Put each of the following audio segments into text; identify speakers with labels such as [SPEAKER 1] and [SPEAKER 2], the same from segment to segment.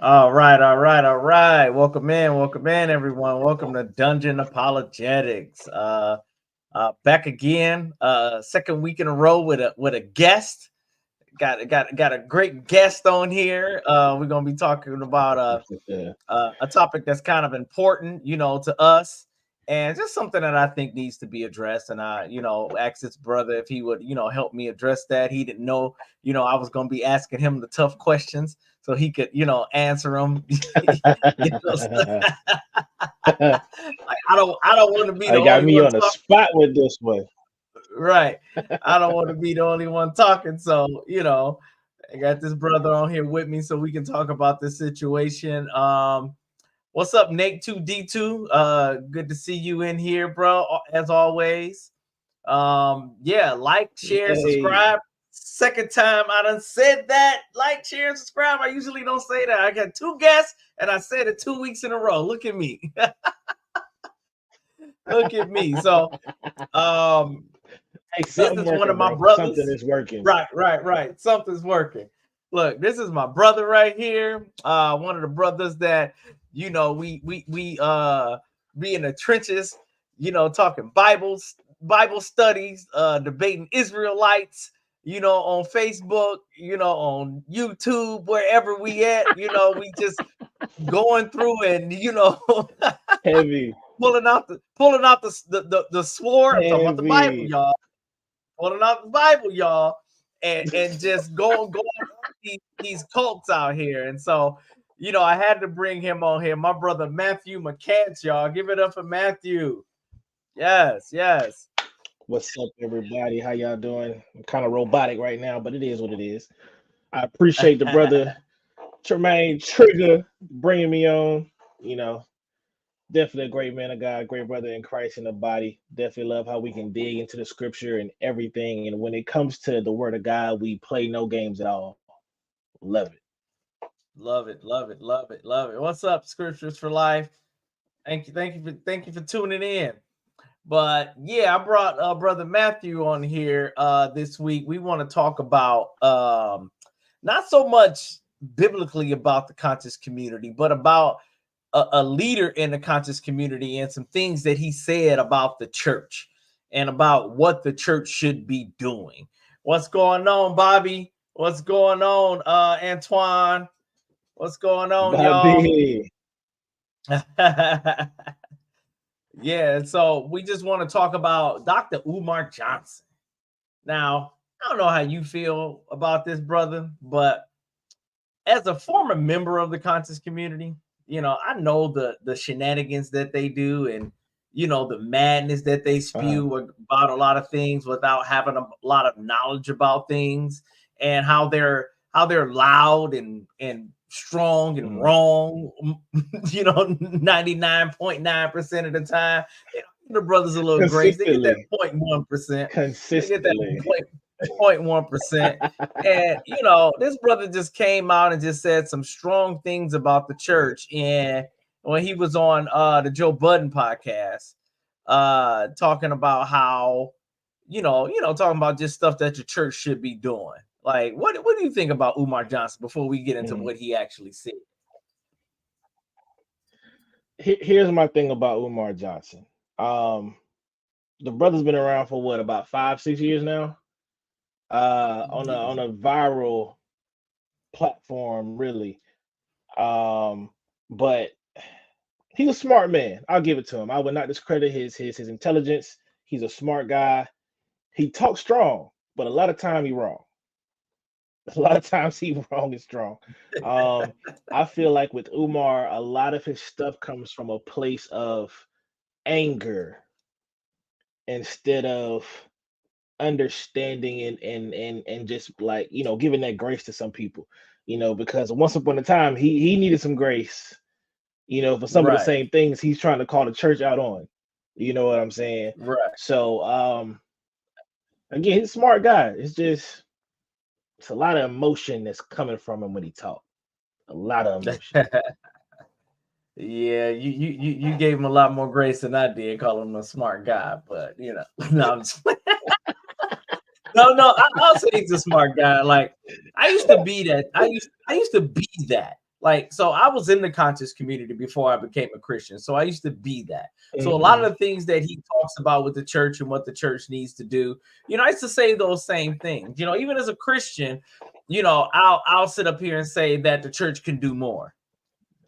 [SPEAKER 1] All right, all right, all right. Welcome in, everyone. Welcome to Dungeon Apologetics. Back again. Second week in a row with a guest. Got a great guest on here. We're gonna be talking about
[SPEAKER 2] Yeah.
[SPEAKER 1] a topic that's kind of important, to us, and just something that I think needs to be addressed. And I, asked his brother if he would, help me address that. He didn't know, I was going to be asking him the tough questions so he could, answer them. Like I don't want to be the
[SPEAKER 2] I got
[SPEAKER 1] only
[SPEAKER 2] me
[SPEAKER 1] one
[SPEAKER 2] on the
[SPEAKER 1] talking.
[SPEAKER 2] spot with this one.
[SPEAKER 1] Right. I don't want to be the only one talking. So, I got this brother on here with me so we can talk about this situation. What's up, Nate 2D2? Good to see you in here, bro. As always. Yeah, like, share,
[SPEAKER 2] Hey,
[SPEAKER 1] subscribe. Second time I done said that. Like, share, and subscribe. I usually don't say that. I got two guests and I said it 2 weeks in a row. Look at me. Look at me. So um
[SPEAKER 2] hey,
[SPEAKER 1] this
[SPEAKER 2] something
[SPEAKER 1] is one of
[SPEAKER 2] working,
[SPEAKER 1] my
[SPEAKER 2] bro. Something
[SPEAKER 1] brothers.
[SPEAKER 2] is working.
[SPEAKER 1] Right. Something's working. Look, this is my brother right here. One of the brothers that we be in the trenches, talking Bible studies, debating Israelites, on Facebook, on YouTube, wherever we at, we just going through and
[SPEAKER 2] Heavy,
[SPEAKER 1] pulling out the sword. I'm talking about the Bible,
[SPEAKER 2] heavy.
[SPEAKER 1] y'all. Pulling out the Bible, y'all, and just going these cults out here. And so, I had to bring him on here. My brother Matthew McCants, y'all. Give it up for Matthew. Yes, yes.
[SPEAKER 2] What's up, everybody? How y'all doing? I'm kind of robotic right now, but it is what it is. I appreciate the brother Tremaine Trigger bringing me on. You know, definitely a great man of God, great brother in Christ in the body. Definitely love how we can dig into the scripture and everything. And when it comes to the word of God, we play no games at all. Love it.
[SPEAKER 1] Love it, love it, love it, love it. What's up, Scriptures for Life? Thank you for tuning in. But yeah, I brought brother Matthew on here this week. We want to talk about not so much biblically about the conscious community, but about a leader in the conscious community and some things that he said about the church and about what the church should be doing. What's going on, Bobby? What's going on, Antoine? What's going on, y'all?
[SPEAKER 2] Bobby.
[SPEAKER 1] Yeah, so we just want to talk about Dr. Umar Johnson. Now, I don't know how you feel about this, brother, but as a former member of the conscious community, I know the shenanigans that they do and the madness that they
[SPEAKER 2] Uh-huh.
[SPEAKER 1] spew about a lot of things without having a lot of knowledge about things and how they're loud and strong and
[SPEAKER 2] Mhm.
[SPEAKER 1] wrong 99.9% of the time. The brothers a little grace. They get that
[SPEAKER 2] Consistently.
[SPEAKER 1] 0.1%. They get that
[SPEAKER 2] Consistently.
[SPEAKER 1] 0.1%. And this brother just came out and just said some strong things about the church. And when he was on the Joe Budden podcast, talking about how, talking about just stuff that your church should be doing. Like, what do you think about Umar Johnson before we get into
[SPEAKER 2] Mhm.
[SPEAKER 1] what he actually said?
[SPEAKER 2] Here's my thing about Umar Johnson. Um, the brother's been around for what, about 5, 6 years now? On a viral platform, really. Um, but he's a smart man. I'll give it to him. I would not discredit his intelligence. He's a smart guy. He talks strong, but a lot of time he wrong. A lot of times he wrong and strong. Um, I feel like with Umar, a lot of his stuff comes from a place of anger instead of understanding and just like giving that grace to some people, because once upon a time he needed some grace, for some of the
[SPEAKER 1] Right,
[SPEAKER 2] same things he's trying to call the church out on. You know what I'm saying?
[SPEAKER 1] right.
[SPEAKER 2] So again, he's a smart guy. It's a lot of emotion that's coming from him when he talks. A lot of emotion.
[SPEAKER 1] Yeah, you gave him a lot more grace than I did, calling him a smart guy. But no, no. I'll say he's a smart guy. Like I used to be that. I used to be that. Like, so I was in the conscious community before I became a Christian. So I used to be that. So a lot
[SPEAKER 2] Mm-hmm.
[SPEAKER 1] of the things that he talks about with the church and what the church needs to do, I used to say those same things. Even as a Christian, I'll sit up here and say that the church can do more.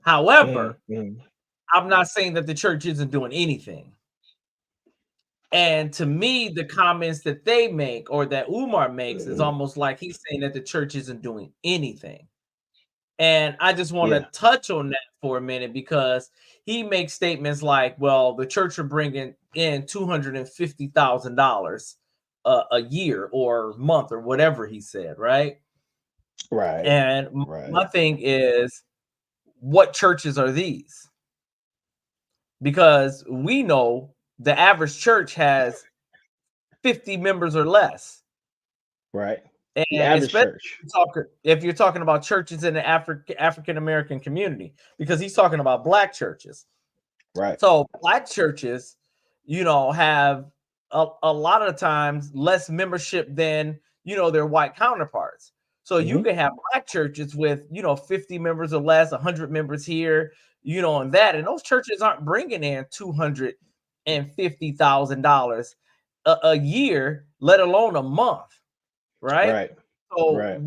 [SPEAKER 1] However,
[SPEAKER 2] Mm-hmm.
[SPEAKER 1] I'm not saying that the church isn't doing anything. And to me, the comments that they make or that Umar makes is almost like he's saying that the church isn't doing anything. And I just want to
[SPEAKER 2] Yeah.
[SPEAKER 1] touch on that for a minute because he makes statements like, well, the church are bringing in $250,000 a year or month or whatever he said, right?
[SPEAKER 2] Right.
[SPEAKER 1] And
[SPEAKER 2] Right.
[SPEAKER 1] my thing is, what churches are these? Because we know the average church has 50 members or less.
[SPEAKER 2] Right. The
[SPEAKER 1] And
[SPEAKER 2] average
[SPEAKER 1] especially
[SPEAKER 2] church.
[SPEAKER 1] if you're talking about churches in the African American community, because he's talking about black churches.
[SPEAKER 2] Right.
[SPEAKER 1] So black churches, have a lot of times less membership than their white counterparts. So you
[SPEAKER 2] Mm-hmm.
[SPEAKER 1] can have black churches with 50 members or less, 100 members here, and that, and those churches aren't bringing in $250,000 a year, let alone a month, right?
[SPEAKER 2] Right.
[SPEAKER 1] So
[SPEAKER 2] Right.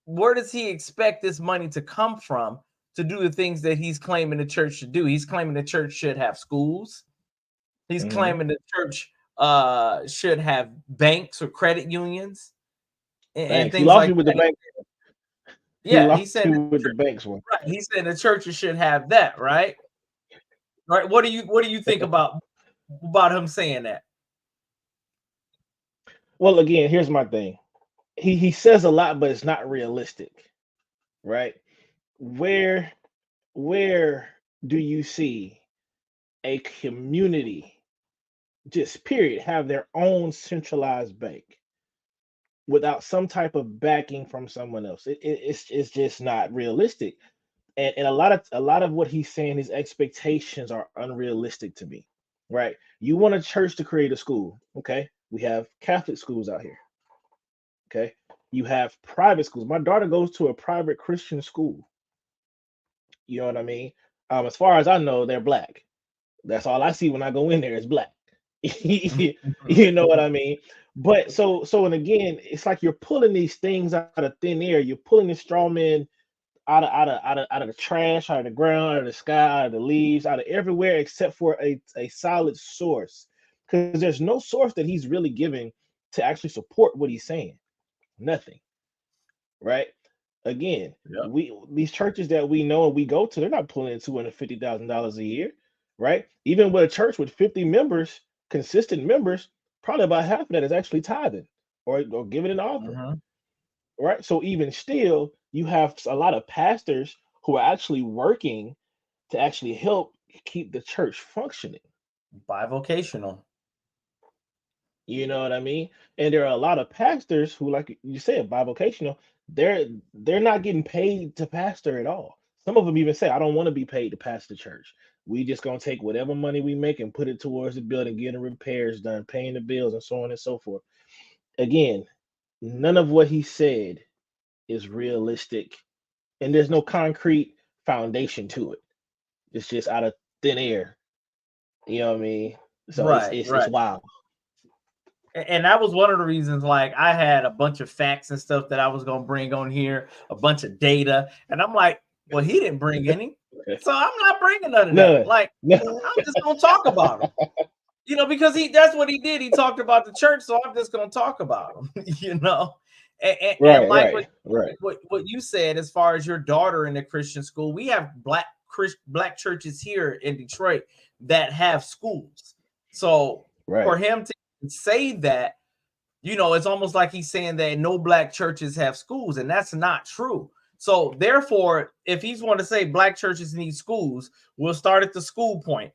[SPEAKER 1] where does he expect this money to come from to do the things that he's claiming the church should do? He's claiming the church should have schools. He's
[SPEAKER 2] Mm-hmm.
[SPEAKER 1] claiming the church should have banks or credit unions and
[SPEAKER 2] Thanks. He
[SPEAKER 1] things
[SPEAKER 2] lost
[SPEAKER 1] like
[SPEAKER 2] me with the
[SPEAKER 1] that.
[SPEAKER 2] bank. He
[SPEAKER 1] Yeah, he's
[SPEAKER 2] lost
[SPEAKER 1] saying
[SPEAKER 2] me
[SPEAKER 1] that
[SPEAKER 2] with the banks one.
[SPEAKER 1] right. He's saying the churches should have that, right? Right. What do you think about him saying that?
[SPEAKER 2] Well, again, here's my thing. He says a lot, but it's not realistic, right? Where where do you see a community, just period, have their own centralized bank without some type of backing from someone else? It's just not realistic. And a lot of what he's saying, his expectations are unrealistic to me, right? You want a church to create a school, okay? We have Catholic schools out here, okay? You have private schools. My daughter goes to a private Christian school. You know what I mean? As far as I know, they're black. That's all I see when I go in there is black. You know what I mean? But and again, it's like you're pulling these things out of thin air. You're pulling the straw man out of the trash, out of the ground, out of the sky, out of the leaves, out of everywhere except for a solid source. Because there's no source that he's really giving to actually support what he's saying. Nothing. Right? Again,
[SPEAKER 1] Yeah.
[SPEAKER 2] we these churches that we know and we go to, they're not pulling in $250,000 a year, right? Even with a church with 50 members, consistent members, probably about half of that is actually tithing or giving an offering,
[SPEAKER 1] Mhm.
[SPEAKER 2] right? So even still, you have a lot of pastors who are actually working to actually help keep the church functioning.
[SPEAKER 1] Bivocational.
[SPEAKER 2] You know what I mean? And there are a lot of pastors who, like you said, bivocational. They're not getting paid to pastor at all. Some of them even say, "I don't want to be paid to pastor church. We just gonna take whatever money we make and put it towards the building, getting repairs done, paying the bills, and so on and so forth." Again, none of what he said is realistic, and there's no concrete foundation to it. It's just out of thin air. You know what I mean? So it's
[SPEAKER 1] Right,
[SPEAKER 2] it's
[SPEAKER 1] right.
[SPEAKER 2] it's wild.
[SPEAKER 1] And that was one of the reasons, like, I had a bunch of facts and stuff that I was going to bring on here, a bunch of data, and I'm like, well, he didn't bring any, so I'm not bringing none of that.
[SPEAKER 2] None.
[SPEAKER 1] Like,
[SPEAKER 2] No.
[SPEAKER 1] I'm just going to talk about him, because that's what he did. He talked about the church, so I'm just going to talk about him. And
[SPEAKER 2] Right,
[SPEAKER 1] like
[SPEAKER 2] right, right.
[SPEAKER 1] what you said, as far as your daughter in the Christian school, we have black churches here in Detroit that have schools. So
[SPEAKER 2] Right.
[SPEAKER 1] for him to say that, it's almost like he's saying that no black churches have schools, and that's not true. So therefore, if he's want to say black churches need schools, we'll start at the school point.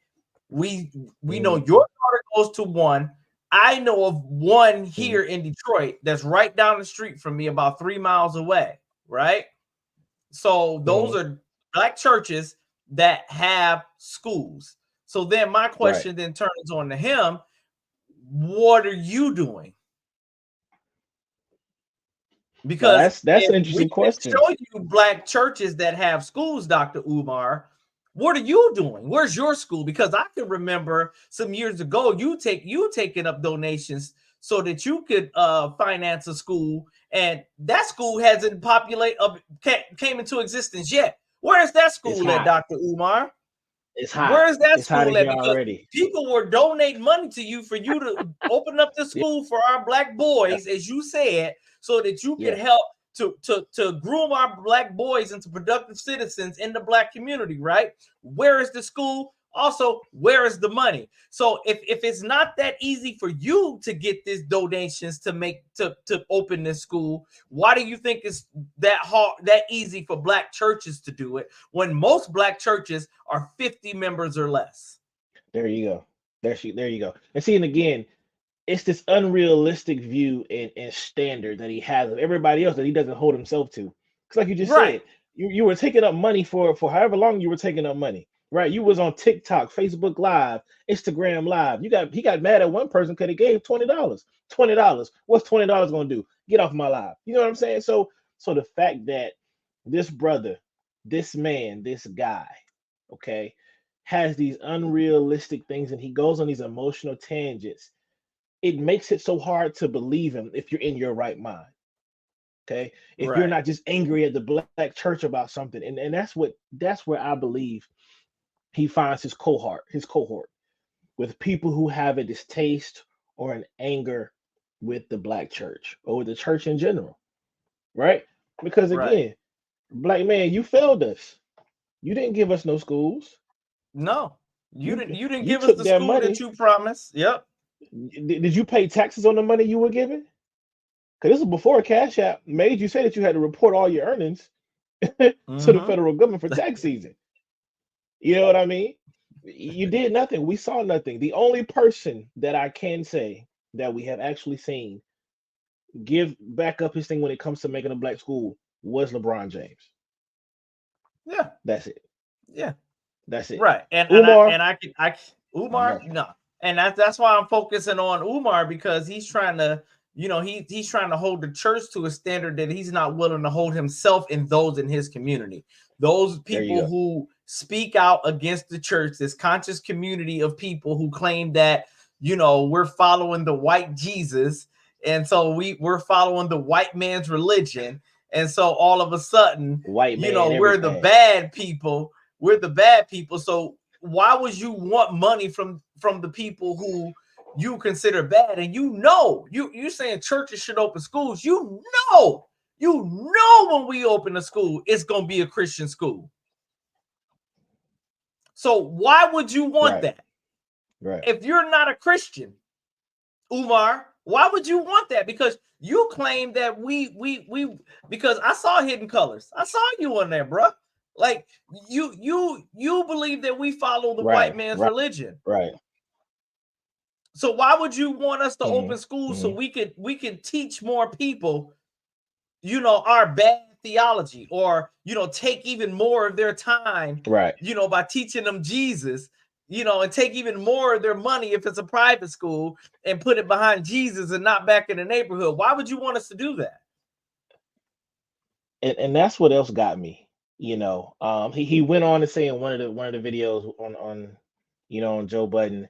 [SPEAKER 1] We know
[SPEAKER 2] Mhm.
[SPEAKER 1] your daughter goes to one. I know of one
[SPEAKER 2] Mhm.
[SPEAKER 1] here in Detroit that's right down the street from me, about 3 miles away, right? So those
[SPEAKER 2] Mhm.
[SPEAKER 1] are black churches that have schools. So then my
[SPEAKER 2] Right.
[SPEAKER 1] question then turns on to him. What are you doing?
[SPEAKER 2] Now
[SPEAKER 1] Because
[SPEAKER 2] that's
[SPEAKER 1] if
[SPEAKER 2] an
[SPEAKER 1] we
[SPEAKER 2] interesting
[SPEAKER 1] can
[SPEAKER 2] question.
[SPEAKER 1] show you black churches that have schools, Dr. Umar, what are you doing? Where's your school? Because I can remember some years ago you taking up donations so that you could finance a school, and that school hasn't came into existence yet. Where is that
[SPEAKER 2] It's
[SPEAKER 1] school at,
[SPEAKER 2] hot.
[SPEAKER 1] Dr. Umar?
[SPEAKER 2] It's hot.
[SPEAKER 1] Where is that
[SPEAKER 2] It's hot
[SPEAKER 1] school
[SPEAKER 2] in
[SPEAKER 1] at?
[SPEAKER 2] here
[SPEAKER 1] Because
[SPEAKER 2] already.
[SPEAKER 1] people were donating money to you for you to open up the
[SPEAKER 2] Yeah,
[SPEAKER 1] school for our black boys, as you said, so that you could
[SPEAKER 2] yeah.
[SPEAKER 1] help to groom our black boys into productive citizens in the black community, right? Where is the school? Also, where is the money? So if it's not that easy for you to get these donations to open this school, why do you think it's that hard, that easy for black churches to do it when most black churches are 50 members or less?
[SPEAKER 2] There you go. There you go. And see, and again, it's this unrealistic view and standard that he has of everybody else that he doesn't hold himself to. Because, like you just
[SPEAKER 1] Right.
[SPEAKER 2] said, you were taking up money for however long you were taking up money, right? You was on TikTok, Facebook Live, Instagram Live. He got mad at one person because he gave $20. $20. What's $20 gonna do? Get off my live. You know what I'm saying? So the fact that this brother, this man, this guy, okay, has these unrealistic things and he goes on these emotional tangents, it makes it so hard to believe him if you're in your right mind. Okay. If you're
[SPEAKER 1] Right.
[SPEAKER 2] not just angry at the black church about something. And that's where I believe he finds his cohort with people who have a distaste or an anger with the black church or with the church in general. Right? Because
[SPEAKER 1] Right.
[SPEAKER 2] again, black man, you failed us. You didn't give us no schools.
[SPEAKER 1] No.
[SPEAKER 2] You
[SPEAKER 1] You didn't
[SPEAKER 2] you
[SPEAKER 1] give us
[SPEAKER 2] took
[SPEAKER 1] the
[SPEAKER 2] that
[SPEAKER 1] school that
[SPEAKER 2] money.
[SPEAKER 1] you promised. Yep.
[SPEAKER 2] Did you pay taxes on the money you were given? Because this was before Cash App made you say that you had to report all your earnings to the
[SPEAKER 1] Mm-hmm.
[SPEAKER 2] federal government for tax season. You know what I mean? You did nothing. We saw nothing. The only person that I can say that we have actually seen give back up his thing when it comes to making a black school was LeBron James.
[SPEAKER 1] Yeah.
[SPEAKER 2] That's it.
[SPEAKER 1] Yeah.
[SPEAKER 2] That's it.
[SPEAKER 1] Right.
[SPEAKER 2] Umar, I
[SPEAKER 1] Umar,
[SPEAKER 2] know.
[SPEAKER 1] no. And that's why I'm focusing on Umar, because he's trying to, he's trying to hold the church to a standard that he's not willing to hold himself and those in his community. Those
[SPEAKER 2] There you
[SPEAKER 1] people
[SPEAKER 2] go.
[SPEAKER 1] who speak out against the church, this conscious community of people who claim that, we're following the white Jesus. And so we're following the white man's religion. And so all of a sudden,
[SPEAKER 2] White man,
[SPEAKER 1] we're the
[SPEAKER 2] everything.
[SPEAKER 1] bad people. We're the bad people. So why would you want money from the people who you consider bad? And you saying churches should open schools. When we open a school, it's gonna be a Christian school. So why would you want
[SPEAKER 2] Right,
[SPEAKER 1] that
[SPEAKER 2] right.
[SPEAKER 1] if you're not a Christian, Umar? Why would you want that? Because you claim that we because I saw Hidden Colors. I saw you on there, bro. Like you believe that we follow the white
[SPEAKER 2] Right,
[SPEAKER 1] man's
[SPEAKER 2] right,
[SPEAKER 1] religion.
[SPEAKER 2] right.
[SPEAKER 1] So why would you want us to
[SPEAKER 2] hmm
[SPEAKER 1] open schools so
[SPEAKER 2] hmm
[SPEAKER 1] we could teach more people, our bad theology, or take even more of their time,
[SPEAKER 2] Right.
[SPEAKER 1] by teaching them Jesus, and take even more of their money if it's a private school and put it behind Jesus and not back in the neighborhood? Why would you want us to do that?
[SPEAKER 2] And that's what else got me. He went on to say in one of the videos on Joe Budden,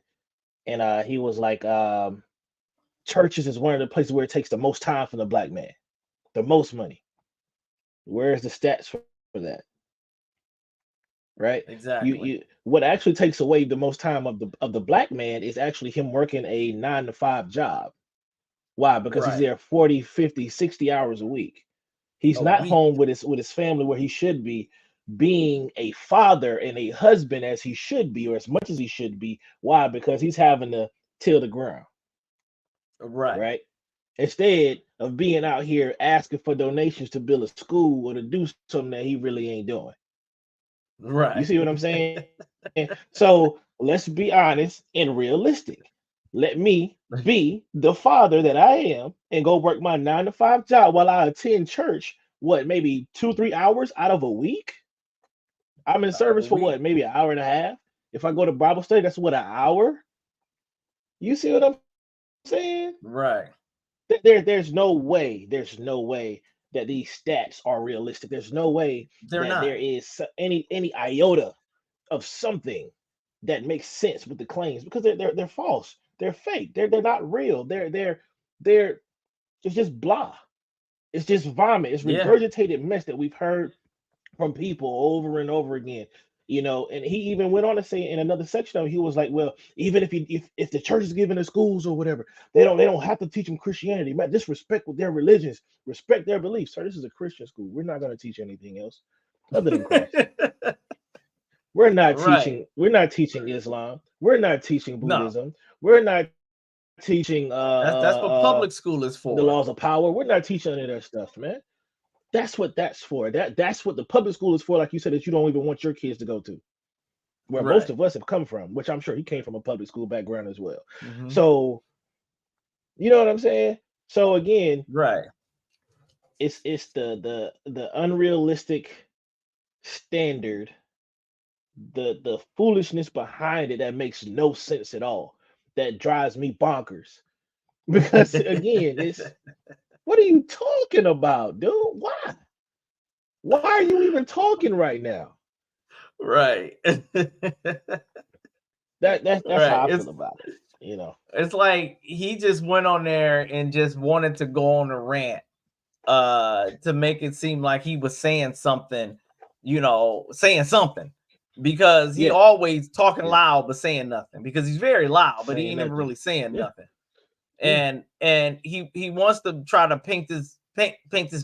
[SPEAKER 2] and he was like, churches is one of the places where it takes the most time from the black man, the most money. Where's the stats for that? Right?
[SPEAKER 1] Exactly.
[SPEAKER 2] You what actually takes away the most time of the black man is actually him working a 9 to 5 job. Why? Because he's
[SPEAKER 1] Right.
[SPEAKER 2] there 40, 50, 60 hours a week. He's
[SPEAKER 1] A
[SPEAKER 2] not
[SPEAKER 1] week.
[SPEAKER 2] home with his family where he should be, being a father and a husband as he should be, or as much as he should be. Why? Because he's having to till the ground,
[SPEAKER 1] Right.
[SPEAKER 2] right? Instead of being out here asking for donations to build a school or to do something that he really ain't doing. You
[SPEAKER 1] Right.
[SPEAKER 2] see what I'm saying? So let's be honest and realistic. Let me be the father that I am and go work my 9 to 5 job while I attend church. What, maybe 2, 3 hours out of a week? I'm in
[SPEAKER 1] Out of a
[SPEAKER 2] service for
[SPEAKER 1] week.
[SPEAKER 2] what, maybe an hour and a half. If I go to Bible study, that's what, an hour. You see what I'm saying?
[SPEAKER 1] Right.
[SPEAKER 2] There's no way. There's no way that these stats are realistic. There's no way
[SPEAKER 1] They're
[SPEAKER 2] that there
[SPEAKER 1] not.
[SPEAKER 2] is any iota of something that makes sense with the claims, because they're false. They're fake. They're not real. They're it's just blah. It's just vomit. It's
[SPEAKER 1] Yeah.
[SPEAKER 2] regurgitated mess that we've heard from people over and over again. And he even went on to say in another section of it, he was like, well, even if the church is giving the schools or whatever, they don't have to teach them Christianity. Man, just respect with their religions, respect their beliefs. Sir, this is a Christian school. We're not going to teach anything else other than Christ.
[SPEAKER 1] Right.
[SPEAKER 2] We're not teaching Islam. We're not teaching
[SPEAKER 1] No.
[SPEAKER 2] Buddhism. We're not teaching
[SPEAKER 1] That's what public school is
[SPEAKER 2] the
[SPEAKER 1] for.
[SPEAKER 2] laws of power. We're not teaching any of that stuff, man. That's what that's for. That's what the public school is for, like you said, that you don't even want your kids to go to. Where most
[SPEAKER 1] Right.
[SPEAKER 2] of us have come from, which I'm sure he came from a public school background as well.
[SPEAKER 1] Hmm.
[SPEAKER 2] So, you know what I'm saying? So again,
[SPEAKER 1] Right.
[SPEAKER 2] it's the unrealistic standard, the foolishness behind it that makes no sense at all. That drives me bonkers. Because again, it's what are you talking about, dude? Why? Why are you even talking right now?
[SPEAKER 1] Right.
[SPEAKER 2] That's
[SPEAKER 1] Right.
[SPEAKER 2] how I feel about it.
[SPEAKER 1] It's like he just went on there and just wanted to go on a rant to make it seem like he was saying something, saying something, because he
[SPEAKER 2] Yeah,
[SPEAKER 1] always talking
[SPEAKER 2] yeah.
[SPEAKER 1] loud but saying nothing, because he's very loud but he
[SPEAKER 2] Saying
[SPEAKER 1] ain't never
[SPEAKER 2] nothing.
[SPEAKER 1] really saying
[SPEAKER 2] Yeah,
[SPEAKER 1] nothing.
[SPEAKER 2] yeah.
[SPEAKER 1] And he wants to try to paint this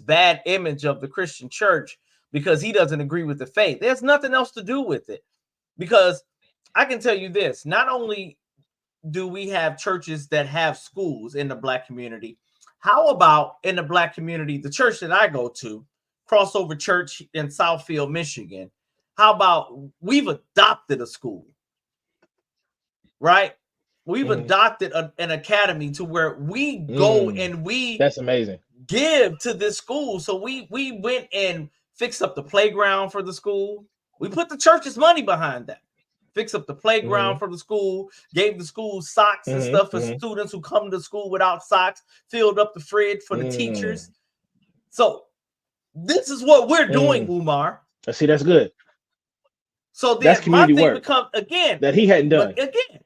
[SPEAKER 1] bad image of the Christian church because he doesn't agree with the faith. There's nothing else to do with it, because I can tell you this: not only do we have churches that have schools in the Black community, how about in the Black community, the church that I go to, Crossover Church in Southfield, Michigan? How about we've adopted a school, right? We've
[SPEAKER 2] Hmm.
[SPEAKER 1] adopted an academy to where we go
[SPEAKER 2] Mm,
[SPEAKER 1] and we
[SPEAKER 2] that's amazing.
[SPEAKER 1] give to this school. So we went and fixed up the playground for the school. We put the church's money behind that. Fix up the playground
[SPEAKER 2] Hmm.
[SPEAKER 1] for the school, gave the school socks and
[SPEAKER 2] Hmm.
[SPEAKER 1] stuff for
[SPEAKER 2] Hmm.
[SPEAKER 1] students who come to school without socks, filled up the fridge for the
[SPEAKER 2] Mm,
[SPEAKER 1] teachers. So this is what we're doing,
[SPEAKER 2] mm.
[SPEAKER 1] Umar.
[SPEAKER 2] See, that's good.
[SPEAKER 1] So
[SPEAKER 2] That's
[SPEAKER 1] then my
[SPEAKER 2] community
[SPEAKER 1] thing
[SPEAKER 2] work
[SPEAKER 1] becomes again,
[SPEAKER 2] that he hadn't
[SPEAKER 1] but
[SPEAKER 2] done.
[SPEAKER 1] again,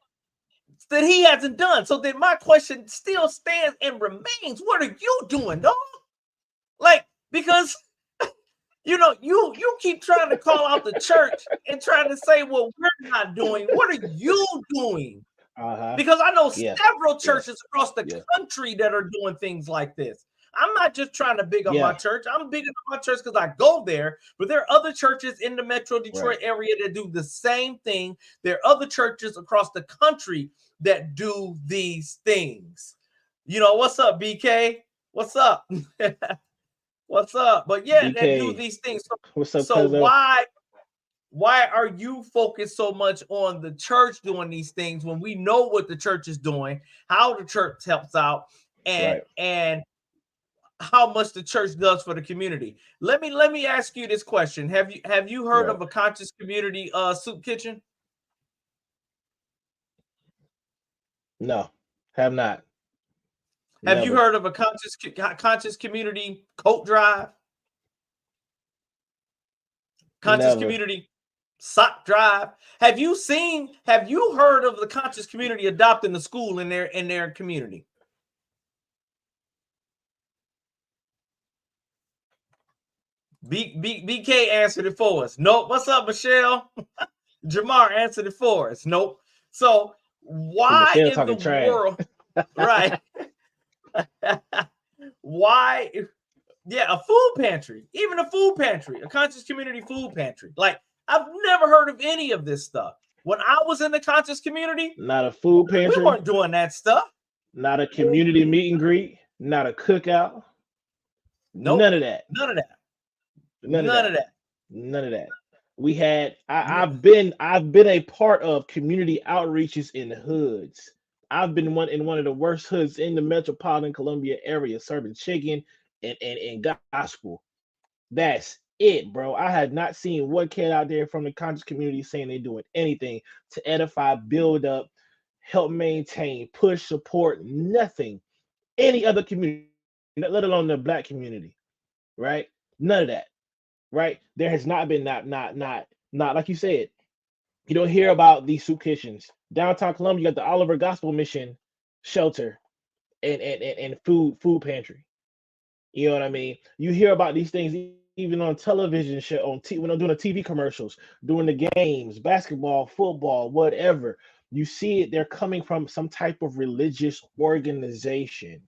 [SPEAKER 1] that he hasn't done. So then my question still stands and remains: what are you doing, dog? Like, because you keep trying to call out the church and trying to say what we're not doing. What are you doing?
[SPEAKER 2] Uh-huh.
[SPEAKER 1] Because I know
[SPEAKER 2] Yeah.
[SPEAKER 1] several
[SPEAKER 2] Yeah.
[SPEAKER 1] churches across the
[SPEAKER 2] Yeah.
[SPEAKER 1] country that are doing things like this. I'm not just trying to big up my
[SPEAKER 2] Yeah.
[SPEAKER 1] church. I'm big up my church because I go there, but there are other churches in the Metro Detroit
[SPEAKER 2] Right.
[SPEAKER 1] area that do the same thing. There are other churches across the country that do these things. What's up, BK? What's up? What's up? But yeah, that do
[SPEAKER 2] BK,
[SPEAKER 1] these things. So,
[SPEAKER 2] what's up,
[SPEAKER 1] so
[SPEAKER 2] cuzzo?
[SPEAKER 1] why are you focused so much on the church doing these things when we know what the church is doing, how the church helps out, and
[SPEAKER 2] Right.
[SPEAKER 1] and how much the church does for the community? Let me ask you this question: Have you heard
[SPEAKER 2] Right.
[SPEAKER 1] of a conscious community soup kitchen?
[SPEAKER 2] No, have not.
[SPEAKER 1] Have you
[SPEAKER 2] Never.
[SPEAKER 1] heard of a conscious community coat drive? Conscious
[SPEAKER 2] Never.
[SPEAKER 1] community sock drive? Have you heard of the conscious community adopting the school in their community? BK answered it for us. Nope. What's up, Michelle? Jamar answered it for us. Nope. So
[SPEAKER 2] See,
[SPEAKER 1] why
[SPEAKER 2] Michelle
[SPEAKER 1] in the
[SPEAKER 2] talking trash.
[SPEAKER 1] world, right? Why? Yeah, a food pantry, even a food pantry, a conscious community food pantry. Like, I've never heard of any of this stuff. When I was in the conscious community,
[SPEAKER 2] Not a food
[SPEAKER 1] we
[SPEAKER 2] pantry,
[SPEAKER 1] weren't doing that stuff.
[SPEAKER 2] not a community meet and greet, not a cookout.
[SPEAKER 1] Nope.
[SPEAKER 2] None of that.
[SPEAKER 1] None of that.
[SPEAKER 2] None of
[SPEAKER 1] None
[SPEAKER 2] that.
[SPEAKER 1] of that.
[SPEAKER 2] None of that. We had I've been a part of community outreaches in hoods. I've been in one of the worst hoods in the metropolitan Columbia area, serving chicken and gospel. That's it, bro. I had not seen one kid out there from the conscious community saying they're doing anything to edify, build up, help maintain, push, support, nothing. Any other community, let alone the black community, right? None of that, right? There has not been not like you said. You don't hear about these soup kitchens. Downtown Columbia, you got the Oliver Gospel Mission shelter and food pantry. You know what I mean? You hear about these things even on television show when I'm doing the TV commercials, doing the games, basketball, football, whatever. You see it, they're coming from some type of religious organization,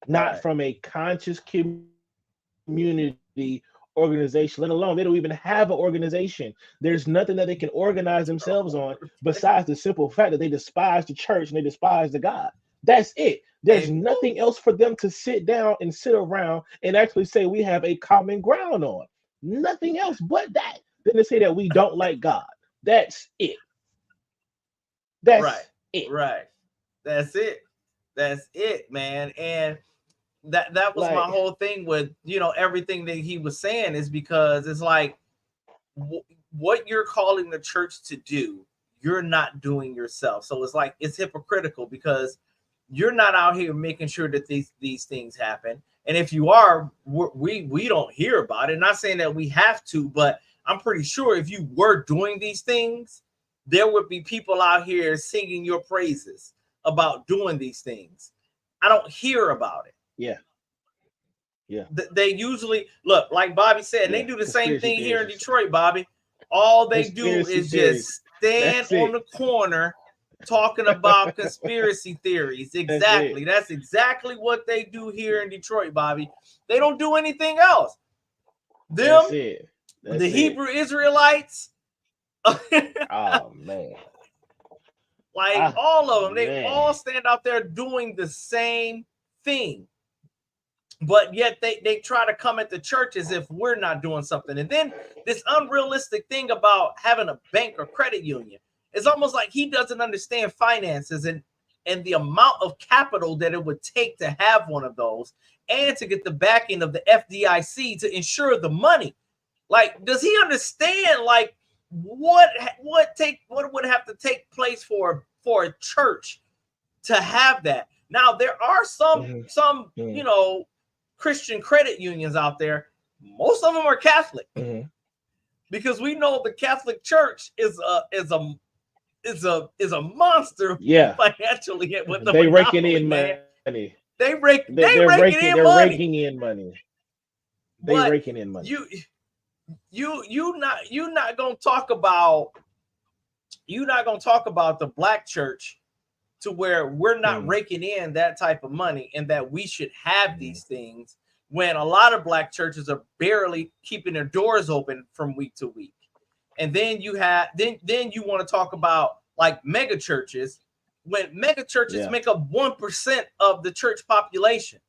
[SPEAKER 2] not
[SPEAKER 1] Right.
[SPEAKER 2] from a conscious community organization, let alone they don't even have an organization. There's nothing that they can organize themselves on besides the simple fact that they despise the church and they despise the God. That's it. There's
[SPEAKER 1] Hey,
[SPEAKER 2] nothing else for them to sit down and sit around and actually say we have a common ground on. Nothing else but that. Then to say that we don't like God. That's it.
[SPEAKER 1] right,
[SPEAKER 2] That's it.
[SPEAKER 1] right. That's it. That's it, man. And that was my
[SPEAKER 2] Like,
[SPEAKER 1] whole thing with everything that he was saying is because it's like what you're calling the church to do, you're not doing yourself. So it's like it's hypocritical because you're not out here making sure that these things happen. And if you are, we don't hear about it. Not saying that we have to, but I'm pretty sure if you were doing these things, there would be people out here singing your praises about doing these things. I don't hear about it.
[SPEAKER 2] yeah, yeah,
[SPEAKER 1] They usually look like Bobby said, and they
[SPEAKER 2] yeah.
[SPEAKER 1] do the same
[SPEAKER 2] Conspiracy
[SPEAKER 1] thing here in
[SPEAKER 2] theories.
[SPEAKER 1] Detroit, Bobby. All they do
[SPEAKER 2] Conspiracy
[SPEAKER 1] is
[SPEAKER 2] theories.
[SPEAKER 1] just stand
[SPEAKER 2] That's
[SPEAKER 1] on
[SPEAKER 2] it.
[SPEAKER 1] the corner talking about conspiracy theories.
[SPEAKER 2] That's it.
[SPEAKER 1] Exactly. That's exactly what they do here in Detroit, Bobby. They don't do anything else. Them,
[SPEAKER 2] That's it.
[SPEAKER 1] the
[SPEAKER 2] That's it.
[SPEAKER 1] Hebrew Israelites,
[SPEAKER 2] Oh man.
[SPEAKER 1] like
[SPEAKER 2] Ah
[SPEAKER 1] all of them, they
[SPEAKER 2] man.
[SPEAKER 1] all stand out there doing the same thing. But yet they try to come at the church as if we're not doing something. And then this unrealistic thing about having a bank or credit union, it's almost like he doesn't understand finances and the amount of capital that it would take to have one of those and to get the backing of the FDIC to insure the money. Like, does he understand like what would have to take place for a church to have that? Now there are some
[SPEAKER 2] Mm-hmm.
[SPEAKER 1] some
[SPEAKER 2] Mm-hmm.
[SPEAKER 1] Christian credit unions out there. Most of them are Catholic
[SPEAKER 2] Mm-hmm.
[SPEAKER 1] because we know the Catholic Church is a monster
[SPEAKER 2] Yeah,
[SPEAKER 1] financially with the
[SPEAKER 2] they raking
[SPEAKER 1] monopoly,
[SPEAKER 2] in
[SPEAKER 1] man.
[SPEAKER 2] money.
[SPEAKER 1] They rake
[SPEAKER 2] They're
[SPEAKER 1] they
[SPEAKER 2] raking.
[SPEAKER 1] raking
[SPEAKER 2] They're
[SPEAKER 1] in money,
[SPEAKER 2] raking in money. They
[SPEAKER 1] but
[SPEAKER 2] raking in money.
[SPEAKER 1] you not gonna talk about the black church to where we're not
[SPEAKER 2] Mm-hmm.
[SPEAKER 1] raking in that type of money and that we should have
[SPEAKER 2] Mm-hmm.
[SPEAKER 1] these things when a lot of black churches are barely keeping their doors open from week to week. And then you have then you want to talk about like mega churches when mega churches
[SPEAKER 2] Yeah,
[SPEAKER 1] make up 1% of the church population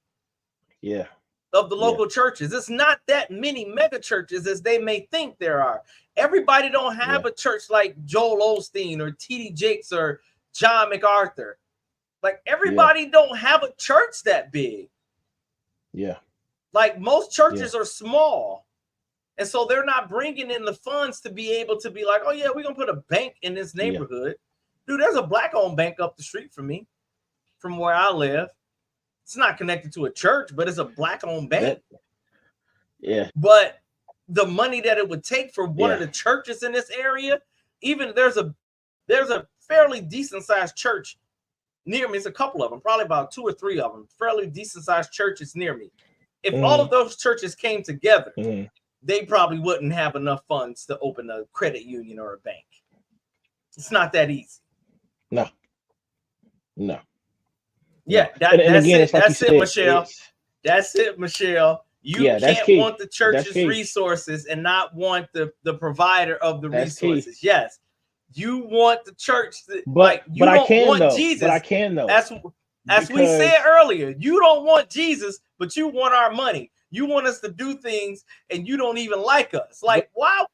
[SPEAKER 2] yeah,
[SPEAKER 1] of the
[SPEAKER 2] yeah,
[SPEAKER 1] local churches. It's not that many mega churches as they may think there are. Everybody don't
[SPEAKER 2] yeah,
[SPEAKER 1] have a church like Joel Osteen or TD Jakes or John MacArthur. Like
[SPEAKER 2] yeah,
[SPEAKER 1] everybody don't have a church that big.
[SPEAKER 2] yeah,
[SPEAKER 1] Like most
[SPEAKER 2] yeah,
[SPEAKER 1] churches are small. And so they're not bringing in the funds to be able to be like, oh yeah, we're going to put a bank in this
[SPEAKER 2] yeah.
[SPEAKER 1] neighborhood. Dude, there's a black owned bank up the street from me, from where I live. It's not connected to a church, but it's a black owned bank.
[SPEAKER 2] That, yeah,
[SPEAKER 1] But the money that it would take for one of
[SPEAKER 2] yeah.
[SPEAKER 1] the churches in this area, even there's a fairly decent sized church near me. It's a couple of them, probably about 2 or 3 of them, fairly decent sized churches near me. If all
[SPEAKER 2] Mm-hmm.
[SPEAKER 1] of those churches came together,
[SPEAKER 2] Mm-hmm.
[SPEAKER 1] they probably wouldn't have enough funds to open a credit union or a bank. It's not that easy.
[SPEAKER 2] No, no,
[SPEAKER 1] Yeah,
[SPEAKER 2] no. And
[SPEAKER 1] that's
[SPEAKER 2] again,
[SPEAKER 1] it.
[SPEAKER 2] it's like you
[SPEAKER 1] That's it,
[SPEAKER 2] said.
[SPEAKER 1] Michelle. That's it, Michelle. You
[SPEAKER 2] Yeah, that's
[SPEAKER 1] can't
[SPEAKER 2] key.
[SPEAKER 1] want the
[SPEAKER 2] That's
[SPEAKER 1] church's
[SPEAKER 2] key.
[SPEAKER 1] resources and not want the provider of the
[SPEAKER 2] That's key.
[SPEAKER 1] resources. Yes, you want the church to, like
[SPEAKER 2] But
[SPEAKER 1] you
[SPEAKER 2] I
[SPEAKER 1] don't
[SPEAKER 2] can
[SPEAKER 1] want
[SPEAKER 2] though. But I
[SPEAKER 1] Jesus.
[SPEAKER 2] can though.
[SPEAKER 1] As we said
[SPEAKER 2] Because
[SPEAKER 1] earlier, you don't want Jesus, but you want our money. You want us to do things, and you don't even like us. Like,
[SPEAKER 2] but
[SPEAKER 1] why in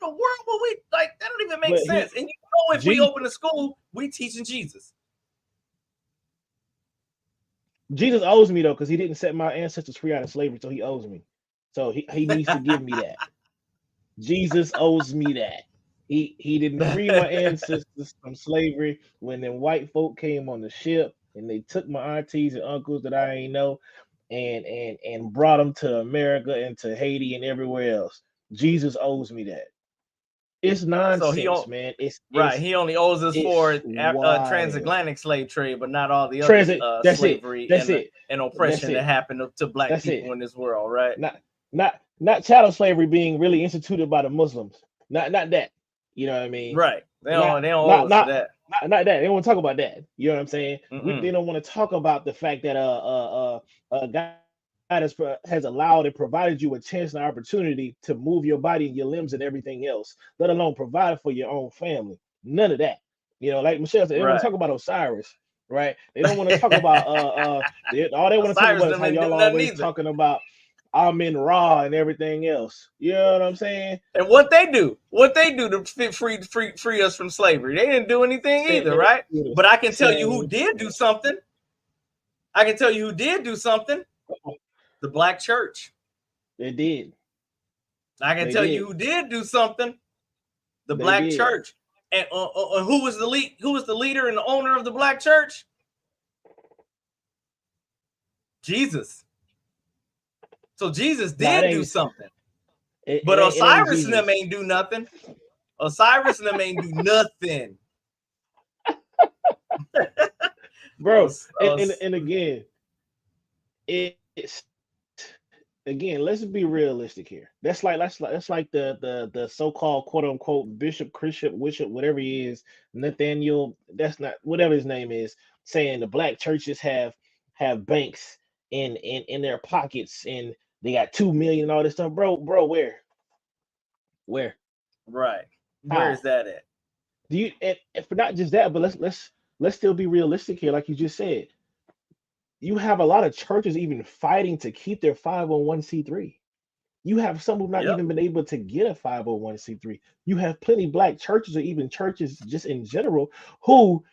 [SPEAKER 1] the world would we like that? Don't even make
[SPEAKER 2] but
[SPEAKER 1] sense.
[SPEAKER 2] he
[SPEAKER 1] And if we
[SPEAKER 2] Jesus
[SPEAKER 1] open a school, we teaching Jesus.
[SPEAKER 2] Jesus owes me though, because he didn't set my ancestors free out of slavery, so he owes me. So he needs to give me that. Jesus owes me that. He didn't free my ancestors from slavery when them white folk came on the ship and they took my aunties and uncles that I ain't know and brought them to America and to Haiti and everywhere else. Jesus owes me that. It's
[SPEAKER 1] So
[SPEAKER 2] nonsense, man.
[SPEAKER 1] right. He only owes us for
[SPEAKER 2] It's wild.
[SPEAKER 1] transatlantic slave trade, but not all the other
[SPEAKER 2] Transit. That's it.
[SPEAKER 1] slavery
[SPEAKER 2] That's it.
[SPEAKER 1] and
[SPEAKER 2] That's
[SPEAKER 1] oppression that
[SPEAKER 2] it.
[SPEAKER 1] happened to black
[SPEAKER 2] That's it.
[SPEAKER 1] people in this world, right?
[SPEAKER 2] Not chattel slavery being really instituted by the Muslims. Not that. You know what I mean?
[SPEAKER 1] Right. They
[SPEAKER 2] Not
[SPEAKER 1] don't owe
[SPEAKER 2] not
[SPEAKER 1] us for
[SPEAKER 2] not
[SPEAKER 1] that.
[SPEAKER 2] not that. They don't want to talk about that. You know what I'm saying? They
[SPEAKER 1] Mm-mm.
[SPEAKER 2] don't want to talk about the fact that God has allowed and provided you a chance and opportunity to move your body and your limbs and everything else, let alone provide for your own family. None of that. Like Michelle said, they don't want to
[SPEAKER 1] Right.
[SPEAKER 2] talk about Osiris, right? They don't want to talk about all they want to talk
[SPEAKER 1] Cyrus
[SPEAKER 2] about is
[SPEAKER 1] them
[SPEAKER 2] how
[SPEAKER 1] didn't do
[SPEAKER 2] y'all
[SPEAKER 1] nothing
[SPEAKER 2] always
[SPEAKER 1] either.
[SPEAKER 2] talking about Amin Ra and everything else. You know what I'm saying?
[SPEAKER 1] And what they do to free us from slavery, they didn't do anything
[SPEAKER 2] Said
[SPEAKER 1] either,
[SPEAKER 2] they
[SPEAKER 1] right?
[SPEAKER 2] do the
[SPEAKER 1] But I can tell you who
[SPEAKER 2] same.
[SPEAKER 1] did do something. I can tell you who did do something. The black church.
[SPEAKER 2] They did.
[SPEAKER 1] I can
[SPEAKER 2] They
[SPEAKER 1] tell you
[SPEAKER 2] did.
[SPEAKER 1] who did do something. The
[SPEAKER 2] They
[SPEAKER 1] black
[SPEAKER 2] did.
[SPEAKER 1] church. And who was the lead? Who was the leader and the owner of the black church? Jesus. So Jesus
[SPEAKER 2] Nah, it
[SPEAKER 1] did do
[SPEAKER 2] ain't.
[SPEAKER 1] something.
[SPEAKER 2] It,
[SPEAKER 1] But
[SPEAKER 2] it ain't
[SPEAKER 1] Osiris and them
[SPEAKER 2] Jesus,
[SPEAKER 1] ain't do nothing. Osiris and them ain't do nothing.
[SPEAKER 2] bro.
[SPEAKER 1] Os,
[SPEAKER 2] And and,
[SPEAKER 1] os,
[SPEAKER 2] and again, it's again. Let's be realistic here. That's like the so-called quote unquote bishop, Christian, bishop, whatever he is, Nathaniel. That's not whatever his name is. Saying the black churches have banks in their pockets and they got 2 million and all this stuff, bro. Bro, where,
[SPEAKER 1] right. Where is
[SPEAKER 2] how?
[SPEAKER 1] that at?
[SPEAKER 2] Do you and for not just that, but let's still be realistic here, like you just said. You have a lot of churches even fighting to keep their 501c3. You have some who've not
[SPEAKER 1] Yep.
[SPEAKER 2] even been able to get a 501c3. You have plenty black churches or even churches just in general who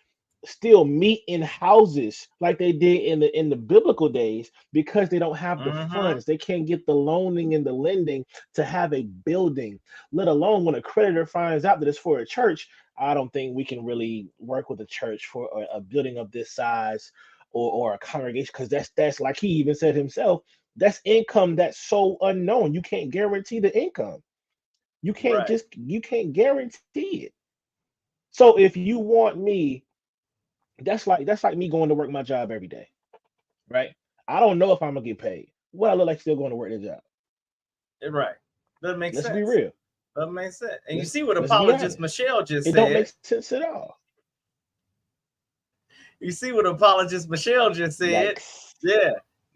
[SPEAKER 2] still meet in houses like they did in the biblical days because they don't have the
[SPEAKER 1] Mm-hmm.
[SPEAKER 2] funds. They can't get the loaning and the lending to have a building, let alone when a creditor finds out that it's for a church. I don't think we can really work with a church for a building of this size or a congregation because that's like he even said himself, that's income that's so unknown. You can't guarantee the income.
[SPEAKER 1] Right.
[SPEAKER 2] You can't guarantee it. So if you want me, that's like me going to work my job every day, right? I don't know if I'm gonna get paid. What I look like still going to work the job.
[SPEAKER 1] Right. Doesn't make
[SPEAKER 2] Let's be
[SPEAKER 1] sense.
[SPEAKER 2] real.
[SPEAKER 1] Doesn't make sense. And you
[SPEAKER 2] Let's
[SPEAKER 1] see what
[SPEAKER 2] let's be
[SPEAKER 1] apologist
[SPEAKER 2] honest.
[SPEAKER 1] Michelle just
[SPEAKER 2] It don't make
[SPEAKER 1] said.
[SPEAKER 2] sense at all.
[SPEAKER 1] You see what apologist Michelle just said.
[SPEAKER 2] Yikes.
[SPEAKER 1] Yeah.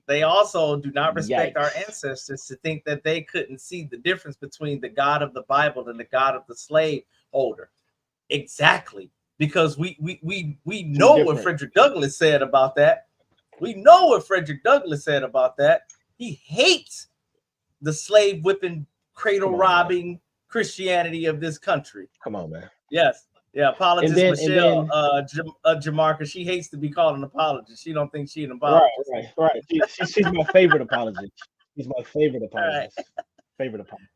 [SPEAKER 1] They also do not respect our
[SPEAKER 2] Yikes.
[SPEAKER 1] ancestors to think that they couldn't see the difference between the God of the Bible and the God of the slave holder. Exactly. Because we
[SPEAKER 2] Too
[SPEAKER 1] know what
[SPEAKER 2] different.
[SPEAKER 1] Frederick Douglass said about that. We know what Frederick Douglass said about that. He hates the slave whipping, cradle
[SPEAKER 2] Come on, man.
[SPEAKER 1] robbing Christianity of this country.
[SPEAKER 2] Come on, man.
[SPEAKER 1] Yes. Yeah,
[SPEAKER 2] And
[SPEAKER 1] apologist
[SPEAKER 2] then and
[SPEAKER 1] Michelle
[SPEAKER 2] then
[SPEAKER 1] Jamarca, she hates to be called an apologist. She don't think she an
[SPEAKER 2] right,
[SPEAKER 1] apologist.
[SPEAKER 2] right. She's my favorite apologist. She's my favorite
[SPEAKER 1] All right.
[SPEAKER 2] apologist. Favorite apologist.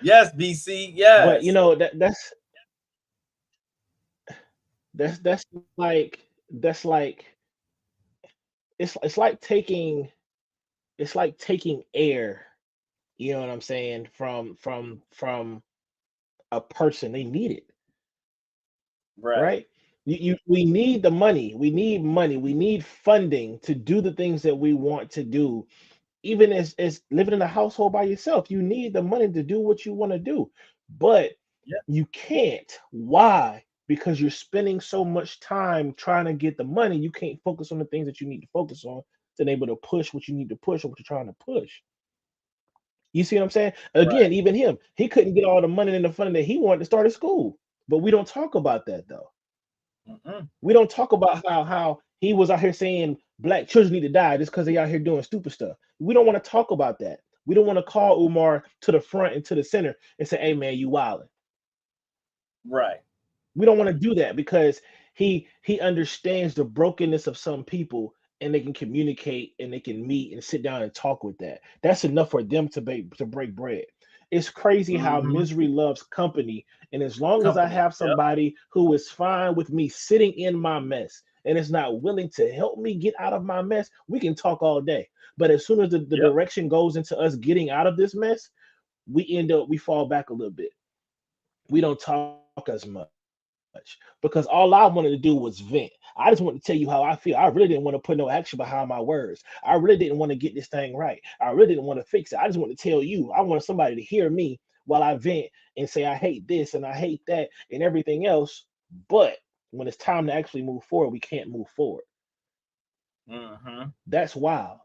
[SPEAKER 1] Yes, BC.
[SPEAKER 2] But
[SPEAKER 1] Yes.
[SPEAKER 2] that's that's like it's like taking air, you know what I'm saying, from a person. They need it,
[SPEAKER 1] Right.
[SPEAKER 2] right? We need the money. We need money. We need funding to do the things that we want to do. Even as living in a household by yourself, you need the money to do what you want to do. But
[SPEAKER 1] Yeah.
[SPEAKER 2] you can't. Why? Because you're spending so much time trying to get the money, you can't focus on the things that you need to focus on to be able to push what you need to push or what you're trying to push. You see what I'm saying?
[SPEAKER 1] Right.
[SPEAKER 2] Again, even him, he couldn't get all the money and the funding that he wanted to start a school. But we don't talk about that though.
[SPEAKER 1] Mm-mm.
[SPEAKER 2] We don't talk about how he was out here saying black children need to die just because they out here doing stupid stuff. We don't want to talk about that. We don't want to call Umar to the front and to the center and say, "Hey man, you wilding."
[SPEAKER 1] Right.
[SPEAKER 2] We don't want to do that because he understands the brokenness of some people and they can communicate and they can meet and sit down and talk with that. That's enough for them to break bread. It's crazy how
[SPEAKER 1] Mm-hmm.
[SPEAKER 2] misery loves company. And as long as I
[SPEAKER 1] Company.
[SPEAKER 2] have
[SPEAKER 1] Yep.
[SPEAKER 2] somebody who is fine with me sitting in my mess and is not willing to help me get out of my mess, we can talk all day. But as soon as the
[SPEAKER 1] Yep.
[SPEAKER 2] direction goes into us getting out of this mess, we fall back a little bit. We don't talk as much because all I wanted to do was vent. I just wanted to tell you how I feel. I really didn't want to put no action behind my words. I really didn't want to get this thing right. I really didn't want to fix it. I just want to tell you. I wanted somebody to hear me while I vent and say I hate this and I hate that and everything else. But when it's time to actually move forward, we can't move forward.
[SPEAKER 1] Hmm.
[SPEAKER 2] That's wild.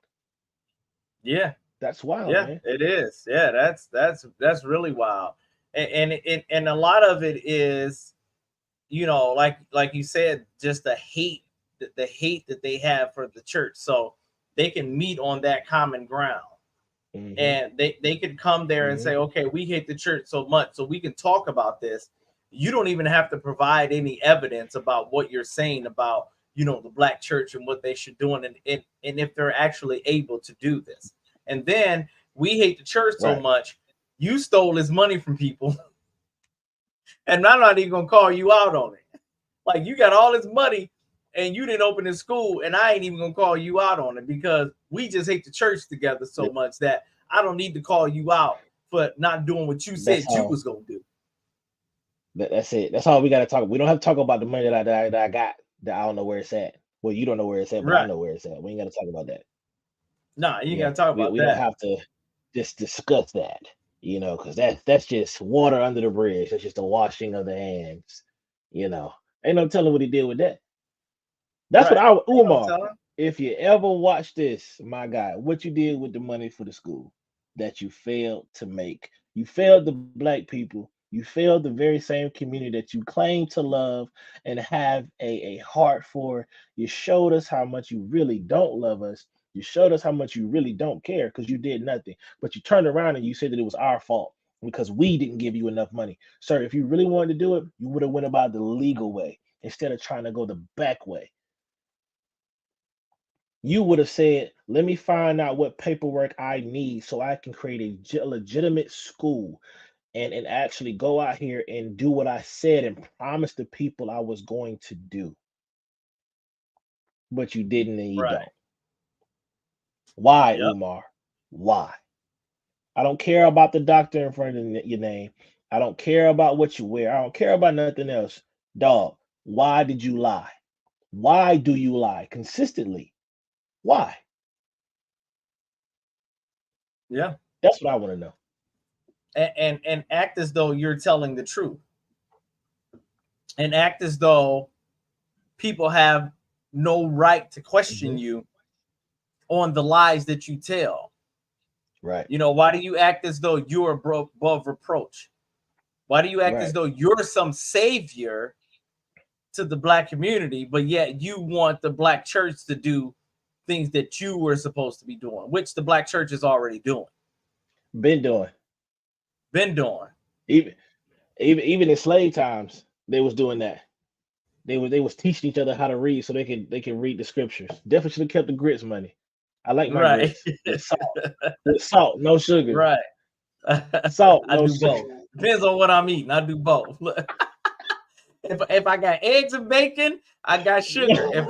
[SPEAKER 1] Yeah.
[SPEAKER 2] That's wild,
[SPEAKER 1] Yeah,
[SPEAKER 2] man.
[SPEAKER 1] it is. Yeah, that's really wild. And a lot of it is, like you said, just the hate that they have for the church. So they can meet on that common ground.
[SPEAKER 2] Hmm.
[SPEAKER 1] And they could come there and
[SPEAKER 2] Hmm.
[SPEAKER 1] say, okay, we hate the church so much, so we can talk about this. You don't even have to provide any evidence about what you're saying about, the black church and what they should do, and if they're actually able to do this. And then we hate the church so
[SPEAKER 2] Right.
[SPEAKER 1] much, you stole his money from people, and I'm not even gonna call you out on it. Like, you got all this money and you didn't open the school, and I ain't even gonna call you out on it because we just hate the church together so
[SPEAKER 2] Th-
[SPEAKER 1] much that I don't need to call you out for not doing what you
[SPEAKER 2] That's
[SPEAKER 1] said you
[SPEAKER 2] all.
[SPEAKER 1] was gonna do.
[SPEAKER 2] That's it. That's all we got to talk. We don't have to talk about the money that I got that I don't know where it's at. Well, you don't know where it's at, but I
[SPEAKER 1] Right.
[SPEAKER 2] know where it's at. We ain't got to talk about that.
[SPEAKER 1] Nah, you ain't
[SPEAKER 2] Yeah,
[SPEAKER 1] gotta talk
[SPEAKER 2] we
[SPEAKER 1] about
[SPEAKER 2] we don't
[SPEAKER 1] that.
[SPEAKER 2] have to just discuss that. Because that's just water under the bridge. That's just a washing of the hands. You know, ain't no telling what he did with that. That's what
[SPEAKER 1] Right.
[SPEAKER 2] I
[SPEAKER 1] Ain't no
[SPEAKER 2] Umar.
[SPEAKER 1] telling.
[SPEAKER 2] If you ever watch this, my guy, what you did with the money for the school that you failed to make. You failed the black people. You failed the very same community that you claim to love and have a heart for. You showed us how much you really don't love us. You showed us how much you really don't care because you did nothing. But you turned around and you said that it was our fault because we didn't give you enough money. Sir, if you really wanted to do it, you would have went about the legal way instead of trying to go the back way. You would have said, let me find out what paperwork I need so I can create a legitimate school and actually go out here and do what I said and promise the people I was going to do. But you didn't and you
[SPEAKER 1] Right.
[SPEAKER 2] don't. Why,
[SPEAKER 1] Yep.
[SPEAKER 2] Umar? Why? I don't care about the doctor in front of your name. I don't care about what you wear. I don't care about nothing else. Dog, why did you lie? Why do you lie consistently? Why?
[SPEAKER 1] Yeah.
[SPEAKER 2] That's what I want to know.
[SPEAKER 1] And act as though you're telling the truth, and act as though people have no right to question
[SPEAKER 2] Hmm.
[SPEAKER 1] you on the lies that you tell.
[SPEAKER 2] Right,
[SPEAKER 1] Why do you act as though you're above reproach? Why do you act as
[SPEAKER 2] right.
[SPEAKER 1] though you're some savior to the black community, but yet you want the black church to do things that you were supposed to be doing, which the black church is already doing,
[SPEAKER 2] Been doing.
[SPEAKER 1] been doing.
[SPEAKER 2] Even even in slave times, they was doing that. They was teaching each other how to read so they can read the scriptures. Definitely should have kept the grits money. I like my
[SPEAKER 1] Right.
[SPEAKER 2] grits with salt. With salt, no sugar.
[SPEAKER 1] Right.
[SPEAKER 2] Salt,
[SPEAKER 1] I
[SPEAKER 2] no
[SPEAKER 1] do
[SPEAKER 2] sugar.
[SPEAKER 1] both. Depends on what I'm eating. I do both. If I got eggs and bacon, I got sugar. If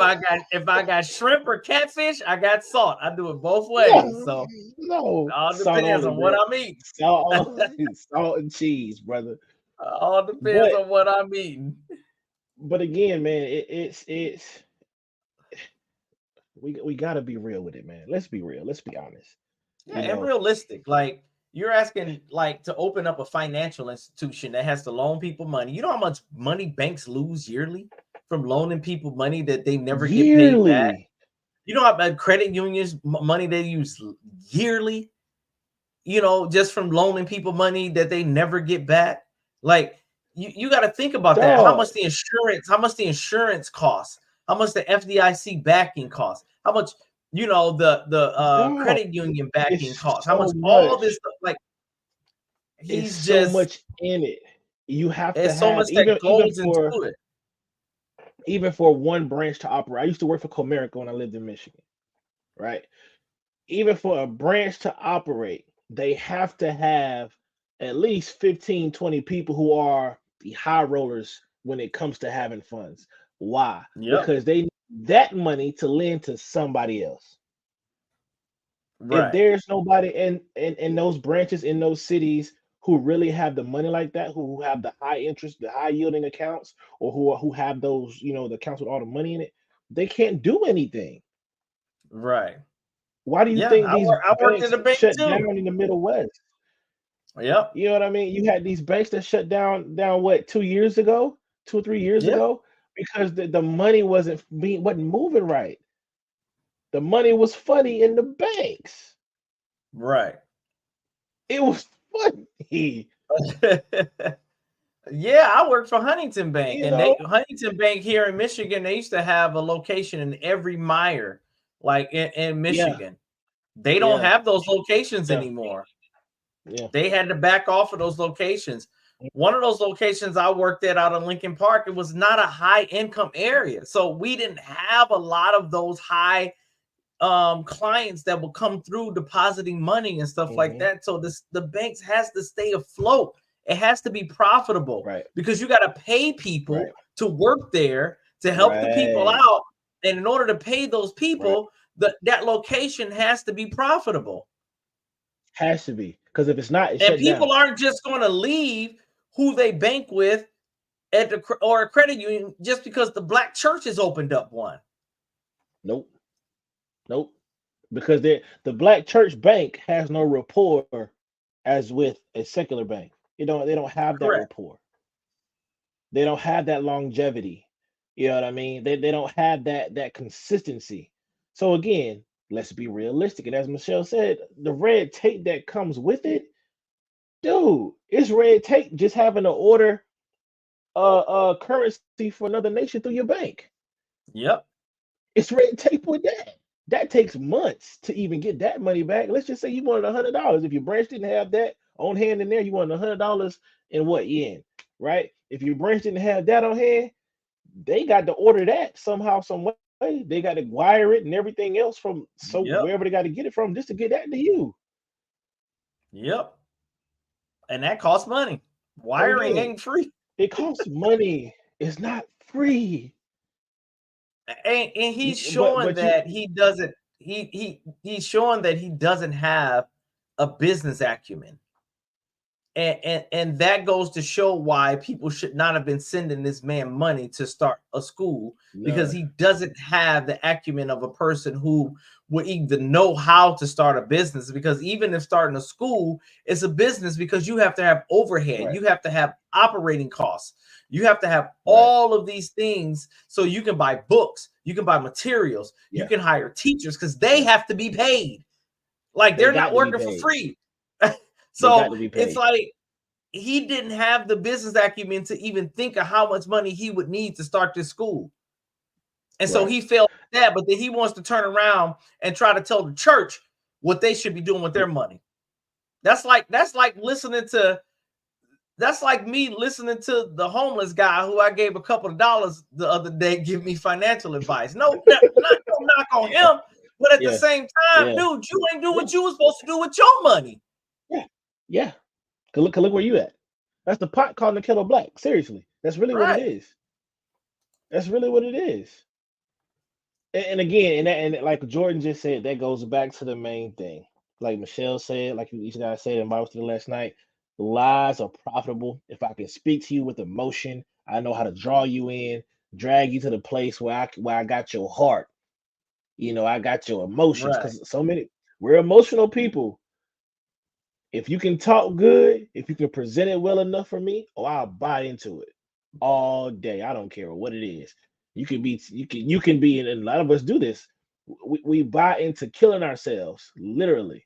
[SPEAKER 1] I got shrimp or catfish, I got salt. I do it both ways.
[SPEAKER 2] No,
[SPEAKER 1] So
[SPEAKER 2] no,
[SPEAKER 1] all
[SPEAKER 2] salt
[SPEAKER 1] depends
[SPEAKER 2] only,
[SPEAKER 1] on what
[SPEAKER 2] bro.
[SPEAKER 1] I'm eating.
[SPEAKER 2] Salt only, salt and cheese, brother.
[SPEAKER 1] All depends
[SPEAKER 2] But
[SPEAKER 1] on what I'm eating.
[SPEAKER 2] but again, man, it's we gotta be real with it, man. Let's be real. Let's be honest.
[SPEAKER 1] Yeah,
[SPEAKER 2] You
[SPEAKER 1] and
[SPEAKER 2] know,
[SPEAKER 1] realistic. Like, you're asking, like, to open up a financial institution that has to loan people money. You know how much money banks lose yearly from loaning people money that they never get paid back?
[SPEAKER 2] yearly,
[SPEAKER 1] You know how about credit unions money they use yearly? Just from loaning people money that they never get back. Like, you got to think about that. How
[SPEAKER 2] dog,
[SPEAKER 1] much the insurance costs, how much the FDIC backing costs, how much the
[SPEAKER 2] dog.
[SPEAKER 1] credit union backing
[SPEAKER 2] It's
[SPEAKER 1] costs, how much
[SPEAKER 2] so
[SPEAKER 1] all this
[SPEAKER 2] much.
[SPEAKER 1] stuff. Like,
[SPEAKER 2] It's
[SPEAKER 1] he's
[SPEAKER 2] so
[SPEAKER 1] just
[SPEAKER 2] much in it. You have to
[SPEAKER 1] there's so
[SPEAKER 2] have
[SPEAKER 1] much that
[SPEAKER 2] even
[SPEAKER 1] goes
[SPEAKER 2] for
[SPEAKER 1] into it.
[SPEAKER 2] even for one branch to operate. I used to work for Comerica when I lived in Michigan, right? Even for a branch to operate, they have to have at least 15, 20 people who are the high rollers when it comes to having funds. Why?
[SPEAKER 1] Yep.
[SPEAKER 2] Because they need that money to lend to somebody else. If
[SPEAKER 1] Right.
[SPEAKER 2] there's nobody in those branches in those cities who really have the money like that, who have the high interest, the high yielding accounts, or who have those, the accounts with all the money in it, they can't do anything.
[SPEAKER 1] Right.
[SPEAKER 2] Why do you
[SPEAKER 1] Yeah,
[SPEAKER 2] think these
[SPEAKER 1] I worked in
[SPEAKER 2] banks
[SPEAKER 1] the bank
[SPEAKER 2] shut
[SPEAKER 1] too.
[SPEAKER 2] down in the Middle West?
[SPEAKER 1] Yep.
[SPEAKER 2] You know what I mean? You had these banks that shut down what 2 years ago, 2 or 3 years
[SPEAKER 1] Yep.
[SPEAKER 2] ago, because the money wasn't moving right. The money was funny in the banks.
[SPEAKER 1] Right.
[SPEAKER 2] It was funny,
[SPEAKER 1] Yeah, I worked for Huntington Bank,
[SPEAKER 2] you
[SPEAKER 1] and
[SPEAKER 2] know.
[SPEAKER 1] Huntington Bank here in Michigan, they used to have a location in every mire, like in
[SPEAKER 2] Yeah,
[SPEAKER 1] Michigan. They don't
[SPEAKER 2] yeah,
[SPEAKER 1] have those locations
[SPEAKER 2] yeah,
[SPEAKER 1] anymore.
[SPEAKER 2] yeah.
[SPEAKER 1] They had to back off of those locations. One of those locations I worked at out of Lincoln Park, it was not a high income area. So we didn't have a lot of those high clients that will come through depositing money and stuff like
[SPEAKER 2] Hmm.
[SPEAKER 1] that. So the banks has to stay afloat. It has to be profitable
[SPEAKER 2] Right,
[SPEAKER 1] because you got to pay people
[SPEAKER 2] right,
[SPEAKER 1] to work there to help the people
[SPEAKER 2] right,
[SPEAKER 1] out. And in order to pay those
[SPEAKER 2] right.
[SPEAKER 1] people, that location has to be profitable.
[SPEAKER 2] Has to be, because if it's not, it's
[SPEAKER 1] And
[SPEAKER 2] shut
[SPEAKER 1] people
[SPEAKER 2] down.
[SPEAKER 1] aren't just going to leave who they bank with at the or a credit union just because the black church has opened up one.
[SPEAKER 2] Nope, nope. Because the black church bank has no rapport as with a secular bank. They don't have that
[SPEAKER 1] Correct.
[SPEAKER 2] rapport. They don't have that longevity. You know what I mean? They don't have that consistency. So again, let's be realistic. And as Michelle said, the red tape that comes with it, dude, it's red tape just having to order currency for another nation through your bank.
[SPEAKER 1] Yep.
[SPEAKER 2] It's red tape with that. That takes months to even get that money back. Let's just say you wanted $100. If your branch didn't have that on hand in there, you wanted $100 in what yen, right? If your branch didn't have that on hand, they got to order that somehow, some way. They got to wire it and everything else from so
[SPEAKER 1] Yep.
[SPEAKER 2] wherever they got to get it from just to get that to you.
[SPEAKER 1] Yep. And that costs money.
[SPEAKER 2] So
[SPEAKER 1] Wiring
[SPEAKER 2] again,
[SPEAKER 1] ain't free.
[SPEAKER 2] it costs money. It's not free.
[SPEAKER 1] And he's
[SPEAKER 2] But
[SPEAKER 1] showing
[SPEAKER 2] but you
[SPEAKER 1] that he doesn't he's showing that he doesn't have a business acumen. And that goes to show why people should not have been sending this man money to start a school, because
[SPEAKER 2] none.
[SPEAKER 1] he doesn't have the acumen of a person who would even know how to start a business. Because even if starting a school is a business, because you have to have overhead,
[SPEAKER 2] Right,
[SPEAKER 1] you have to have operating costs, you have to have
[SPEAKER 2] right.
[SPEAKER 1] all of these things, so you can buy books, you can buy materials, you
[SPEAKER 2] Yeah,
[SPEAKER 1] can hire teachers, because they
[SPEAKER 2] yeah.
[SPEAKER 1] have to be paid. Like,
[SPEAKER 2] They
[SPEAKER 1] they're
[SPEAKER 2] got
[SPEAKER 1] not
[SPEAKER 2] to be
[SPEAKER 1] working for
[SPEAKER 2] paid.
[SPEAKER 1] free.
[SPEAKER 2] They got
[SPEAKER 1] So
[SPEAKER 2] to be
[SPEAKER 1] it's
[SPEAKER 2] paid.
[SPEAKER 1] like he didn't have the business acumen to even think of how much money he would need to start this school. And so
[SPEAKER 2] Right.
[SPEAKER 1] he failed at that, but then he wants to turn around and try to tell the church what they should be doing with their money. That's like listening to that's like me listening to the homeless guy who I gave a couple of dollars the other day give me financial advice. No knock on him, but at the
[SPEAKER 2] Yeah,
[SPEAKER 1] same time,
[SPEAKER 2] yeah,
[SPEAKER 1] dude, you ain't do
[SPEAKER 2] yeah,
[SPEAKER 1] what you were supposed to do with your money.
[SPEAKER 2] yeah, yeah. Cause look where you at. That's the pot calling the kettle black. Seriously, that's really what it
[SPEAKER 1] Right.
[SPEAKER 2] is. That's really what it is. And again, and like Jordan just said, that goes back to the main thing. Like Michelle said, like you guys said in Bible study last night, lies are profitable. If I can speak to you with emotion, I know how to draw you in, drag you to the place where I got your heart. I got your emotions.
[SPEAKER 1] Right.
[SPEAKER 2] Because we're emotional people. If you can talk good, if you can present it well enough for me, oh, I'll buy into it all day. I don't care what it is. You can be, and a lot of us do this. We buy into killing ourselves, literally,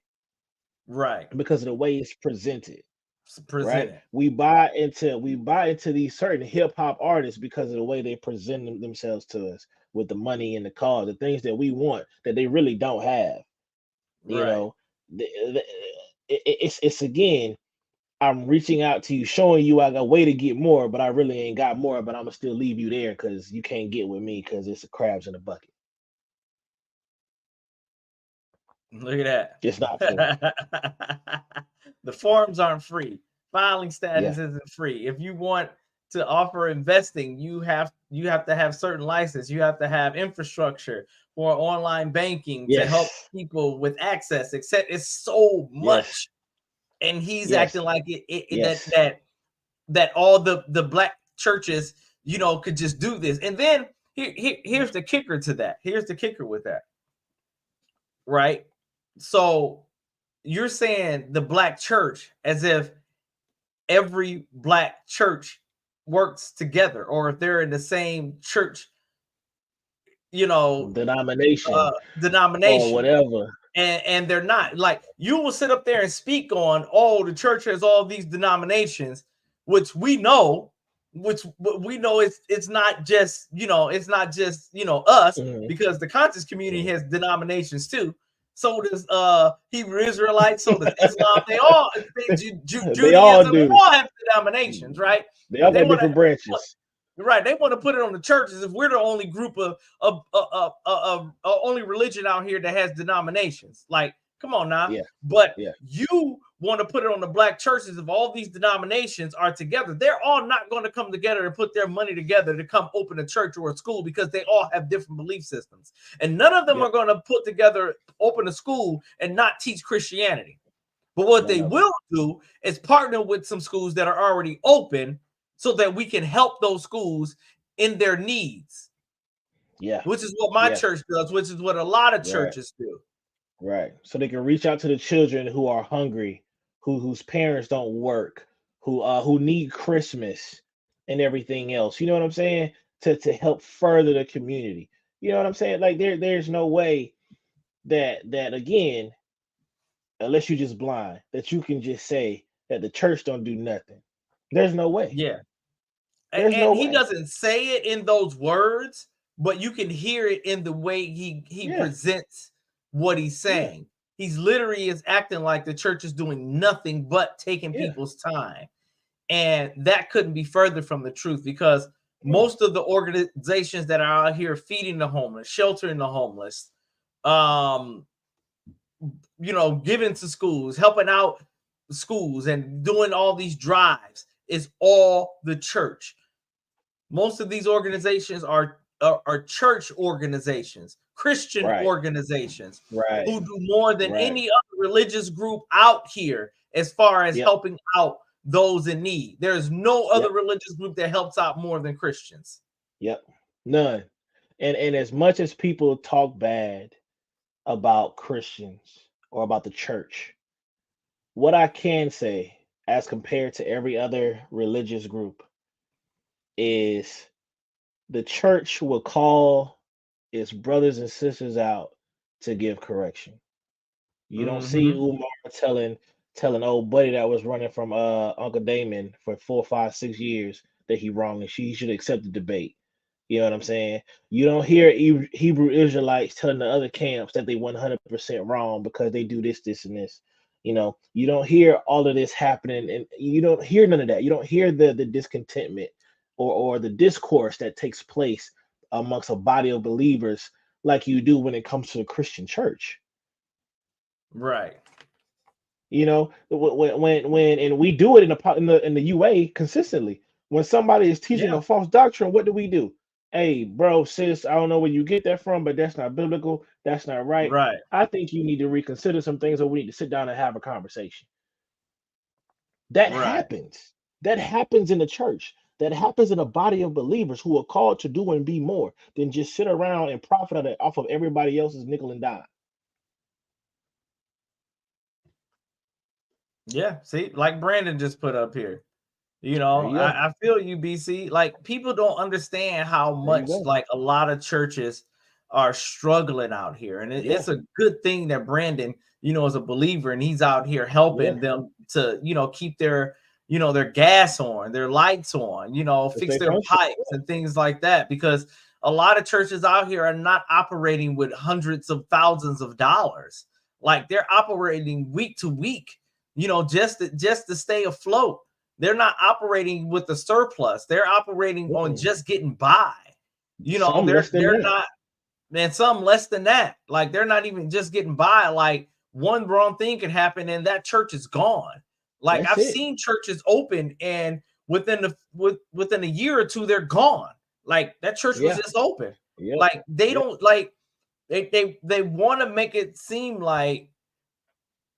[SPEAKER 1] Right.
[SPEAKER 2] because of the way it's presented. Right?
[SPEAKER 1] Present it.
[SPEAKER 2] We buy into these certain hip hop artists because of the way they present themselves to us with the money and the cars, the things that we want that they really don't have. You
[SPEAKER 1] Right.
[SPEAKER 2] know, it's again, I'm reaching out to you, showing you I got a way to get more, but I really ain't got more, but I'm gonna still leave you there because you can't get with me because it's a crabs in a bucket.
[SPEAKER 1] Look at
[SPEAKER 2] It's not fair.
[SPEAKER 1] that. The forms aren't free. Filing
[SPEAKER 2] Yeah,
[SPEAKER 1] status isn't free. If you want to offer investing, you have to have certain license. You have to have infrastructure for online banking to help
[SPEAKER 2] Yes.
[SPEAKER 1] people with access, except it's so
[SPEAKER 2] Yes.
[SPEAKER 1] much. And he's
[SPEAKER 2] Yes.
[SPEAKER 1] acting like
[SPEAKER 2] Yes.
[SPEAKER 1] that all the black churches, could just do this. And then here's the kicker to that. Here's the kicker with that. Right? So you're saying the black church as if every black church works together, or if they're in the same church,
[SPEAKER 2] Denomination or
[SPEAKER 1] denomination,
[SPEAKER 2] whatever.
[SPEAKER 1] and they're not. Like, you will sit up there and speak on, oh, the church has all these denominations, which we know it's not just us,
[SPEAKER 2] Mhm.
[SPEAKER 1] because the conscious community
[SPEAKER 2] Mhm.
[SPEAKER 1] has denominations too. So does Hebrew Israelites, so does Islam. They all
[SPEAKER 2] They all
[SPEAKER 1] Judaism, they
[SPEAKER 2] do.
[SPEAKER 1] all have denominations, right?
[SPEAKER 2] They all
[SPEAKER 1] But they
[SPEAKER 2] got
[SPEAKER 1] want to
[SPEAKER 2] different branches.
[SPEAKER 1] Right, they want to put it on the churches if we're the only group of only religion out here that has denominations. Like, come on now.
[SPEAKER 2] Yeah.
[SPEAKER 1] But
[SPEAKER 2] Yeah.
[SPEAKER 1] you want to put it on the black churches if all these denominations are together. They're all not going to come together and put their money together to come open a church or a school, because they all have different belief systems. And none of them
[SPEAKER 2] Yep.
[SPEAKER 1] are going to put together, open a school and not teach Christianity. But what
[SPEAKER 2] None
[SPEAKER 1] they
[SPEAKER 2] of them.
[SPEAKER 1] will do is partner with some schools that are already open, so that we can help those schools in their needs.
[SPEAKER 2] Yeah.
[SPEAKER 1] Which is what my
[SPEAKER 2] Yeah.
[SPEAKER 1] church does, which is what a lot of
[SPEAKER 2] Right.
[SPEAKER 1] churches do.
[SPEAKER 2] Right. So they can reach out to the children who are hungry, whose parents don't work, who need Christmas and everything else. You know what I'm saying? To help further the community. You know what I'm saying? Like, there's no way that again, unless you're just blind, that you can just say that the church don't do nothing. There's no way.
[SPEAKER 1] Yeah.
[SPEAKER 2] There's no
[SPEAKER 1] And he
[SPEAKER 2] way.
[SPEAKER 1] doesn't say it in those words, but you can hear it in the way he
[SPEAKER 2] Yeah.
[SPEAKER 1] presents what he's
[SPEAKER 2] Yeah.
[SPEAKER 1] saying. He's literally is acting like the church is doing nothing but taking
[SPEAKER 2] Yeah.
[SPEAKER 1] people's time. And that couldn't be further from the truth, because
[SPEAKER 2] Yeah.
[SPEAKER 1] most of the organizations that are out here feeding the homeless, sheltering the homeless, giving to schools, helping out schools, and doing all these drives is all the church. Most of these organizations are church organizations, Christian
[SPEAKER 2] Right.
[SPEAKER 1] organizations,
[SPEAKER 2] Right.
[SPEAKER 1] who do more than
[SPEAKER 2] Right.
[SPEAKER 1] any other religious group out here as far as
[SPEAKER 2] Yep.
[SPEAKER 1] helping out those in need. There's no other
[SPEAKER 2] Yep.
[SPEAKER 1] religious group that helps out more than Christians.
[SPEAKER 2] Yep. None. And as much as people talk bad about Christians or about the church, what I can say, as compared to every other religious group, is the church will call its brothers and sisters out to give correction. You don't see
[SPEAKER 1] Mm-hmm.
[SPEAKER 2] Umar telling old buddy that was running from Uncle Damon for 4, 5, 6 years that he wrong and he should accept the debate. You know what I'm saying? You don't hear Hebrew Israelites telling the other camps that they 100% wrong because they do this, this, and this. You don't hear all of this happening, and you don't hear none of that. You don't hear the discontentment or the discourse that takes place amongst a body of believers like you do when it comes to the Christian church.
[SPEAKER 1] Right.
[SPEAKER 2] When and we do it in the UA consistently. When somebody is teaching
[SPEAKER 1] Yeah.
[SPEAKER 2] a false doctrine, what do? Hey, bro, sis, I don't know where you get that from, but that's not biblical. That's not right.
[SPEAKER 1] Right.
[SPEAKER 2] I think you need to reconsider some things, or we need to sit down and have a conversation. That
[SPEAKER 1] Right.
[SPEAKER 2] happens. That happens in the church. That happens in a body of believers who are called to do and be more than just sit around and profit off of everybody else's nickel and dime.
[SPEAKER 1] Yeah. See, like Brandon just put up here.
[SPEAKER 2] There you go.
[SPEAKER 1] I feel you, BC. Like, people don't understand how
[SPEAKER 2] There you
[SPEAKER 1] much,
[SPEAKER 2] go.
[SPEAKER 1] like, a lot of churches are struggling out here. And
[SPEAKER 2] Yeah.
[SPEAKER 1] it's a good thing that Brandon, is a believer, and he's out here
[SPEAKER 2] Yeah.
[SPEAKER 1] helping them to, keep their gas on, their lights on,
[SPEAKER 2] To
[SPEAKER 1] fix
[SPEAKER 2] stay
[SPEAKER 1] their
[SPEAKER 2] functional.
[SPEAKER 1] pipes and things like that. Because a lot of churches out here are not operating with hundreds of thousands of dollars. Like, they're operating week to week, just to stay afloat. They're not operating with the surplus. They're operating on just getting by.
[SPEAKER 2] Some less than
[SPEAKER 1] They're
[SPEAKER 2] that.
[SPEAKER 1] not, man, some less than that. Like, they're not even just getting by. Like, one wrong thing can happen and that church is gone. Like,
[SPEAKER 2] That's
[SPEAKER 1] I've
[SPEAKER 2] it.
[SPEAKER 1] seen churches open and within a year or two, they're gone. Like that church was just open.
[SPEAKER 2] Yep.
[SPEAKER 1] Like they don't like they want to make it seem like,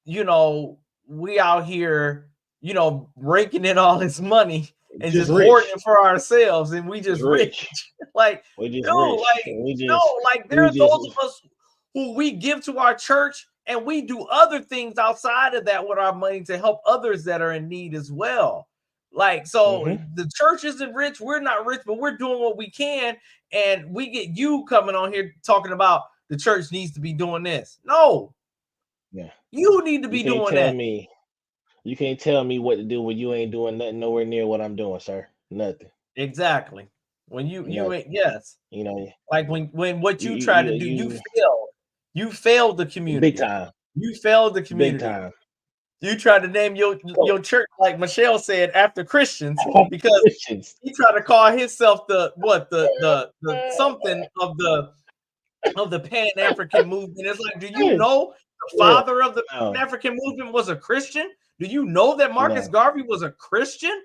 [SPEAKER 1] you know, we out here, you know, raking in all this money and just hoarding it for ourselves, and we just rich. Like, no, like there are those of us who we give to our church, and we do other things outside of that with our money to help others that are in need as well. Like, so the church isn't rich, we're not rich, but we're doing what we can, and we get you coming on here talking about the church needs to be doing this. No.
[SPEAKER 2] Yeah.
[SPEAKER 1] You need to be doing that.
[SPEAKER 2] You can't tell me what to do when you ain't doing nothing nowhere near what I'm doing, sir. Nothing.
[SPEAKER 1] Exactly. When you ain't, yes.
[SPEAKER 2] You know,
[SPEAKER 1] like when what you tried to do, you failed. You failed the community.
[SPEAKER 2] Big time.
[SPEAKER 1] You failed the community.
[SPEAKER 2] Big time.
[SPEAKER 1] You tried to name your church, like Michelle said, after Christians, because he tried to call himself the something of the Pan-African movement. It's like, do you know the father of the Pan-African movement was a Christian? Do you know that Marcus Garvey was a Christian?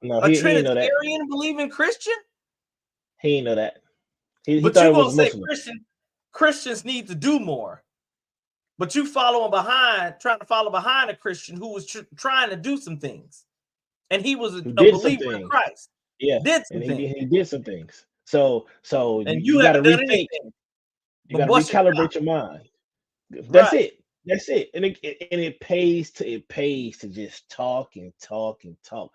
[SPEAKER 2] No,
[SPEAKER 1] a Trinitarian believing Christian?
[SPEAKER 2] He didn't know that. He
[SPEAKER 1] but
[SPEAKER 2] thought
[SPEAKER 1] you
[SPEAKER 2] it was
[SPEAKER 1] gonna say
[SPEAKER 2] Muslim.
[SPEAKER 1] Christians need to do more. But you trying to follow behind a Christian who was trying to do some things, and he was a believer in Christ.
[SPEAKER 2] Yeah, he did some things. So
[SPEAKER 1] and you haven't done anything.
[SPEAKER 2] You got to recalibrate your mind. That's it. That's it. And it pays to just talk and talk and talk.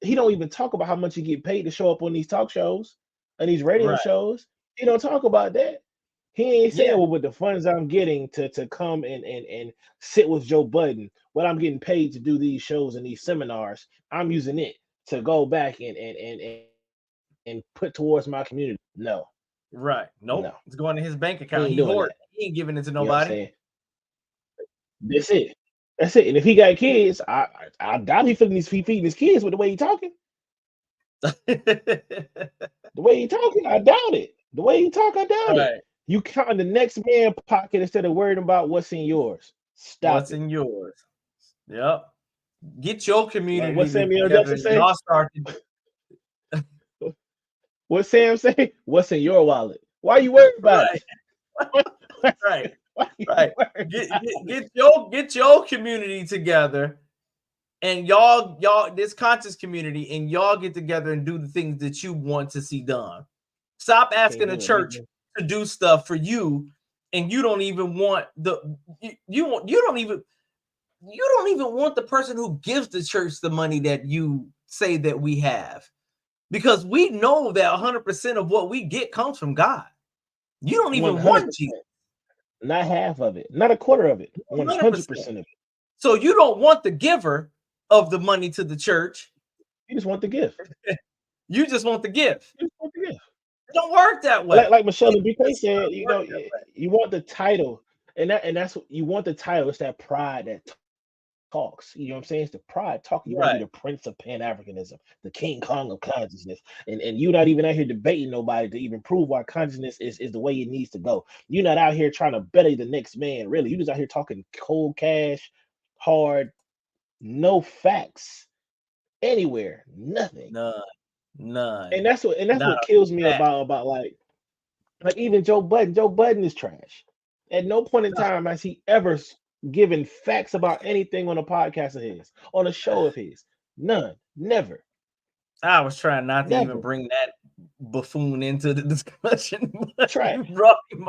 [SPEAKER 2] He don't even talk about how much you get paid to show up on these talk shows and these radio shows. He don't talk about that. He ain't saying, well, with the funds I'm getting to come and sit with Joe Budden, what I'm getting paid to do these shows and these seminars, I'm using it to go back and put towards my community. No.
[SPEAKER 1] Right. Nope.
[SPEAKER 2] No.
[SPEAKER 1] It's going to his bank account. He ain't giving it to nobody.
[SPEAKER 2] That's it. That's it. And if he got kids, I doubt he feeding his kids with the way he talking. The way he talking, I doubt it. The way he talk, I doubt it. You count in the next man's pocket instead of worrying about what's in yours. Stop.
[SPEAKER 1] What's in yours? Yep. Get your community.
[SPEAKER 2] Like what Samuel Jackson say? What Sam say? What's in your wallet? Why are you worried about it?
[SPEAKER 1] Right. Get your community together, and y'all this conscious community, and y'all get together and do the things that you want to see done. Stop asking the church to do stuff for you, and you don't even want you don't even want the person who gives the church the money that you say that we have, because we know that 100% of what we get comes from God. You don't even 100%. Want Jesus.
[SPEAKER 2] Not half of it, not a quarter of it, 100% of it.
[SPEAKER 1] So you don't want the giver of the money to the church.
[SPEAKER 2] You just want the gift.
[SPEAKER 1] You just want the gift.
[SPEAKER 2] You just want the gift.
[SPEAKER 1] It don't work that way.
[SPEAKER 2] Like Michelle and BK said, you know, you want the title, and that's what you want. The title. It's that pride that talks. You know what I'm saying? It's the pride talking. You want to be the prince of Pan-Africanism, the King Kong of consciousness, and you're not even out here debating nobody to even prove why consciousness is the way it needs to go. You're not out here trying to better the next man. Really, you just out here talking cold cash, hard, no facts anywhere, nothing,
[SPEAKER 1] none.
[SPEAKER 2] And that's what kills me about like even Joe Budden. Joe Budden is trash. At no point in time has he ever given facts about anything on a podcast of his, on a show of his. None. Never.
[SPEAKER 1] I was trying not to even bring that buffoon into the discussion.
[SPEAKER 2] Try.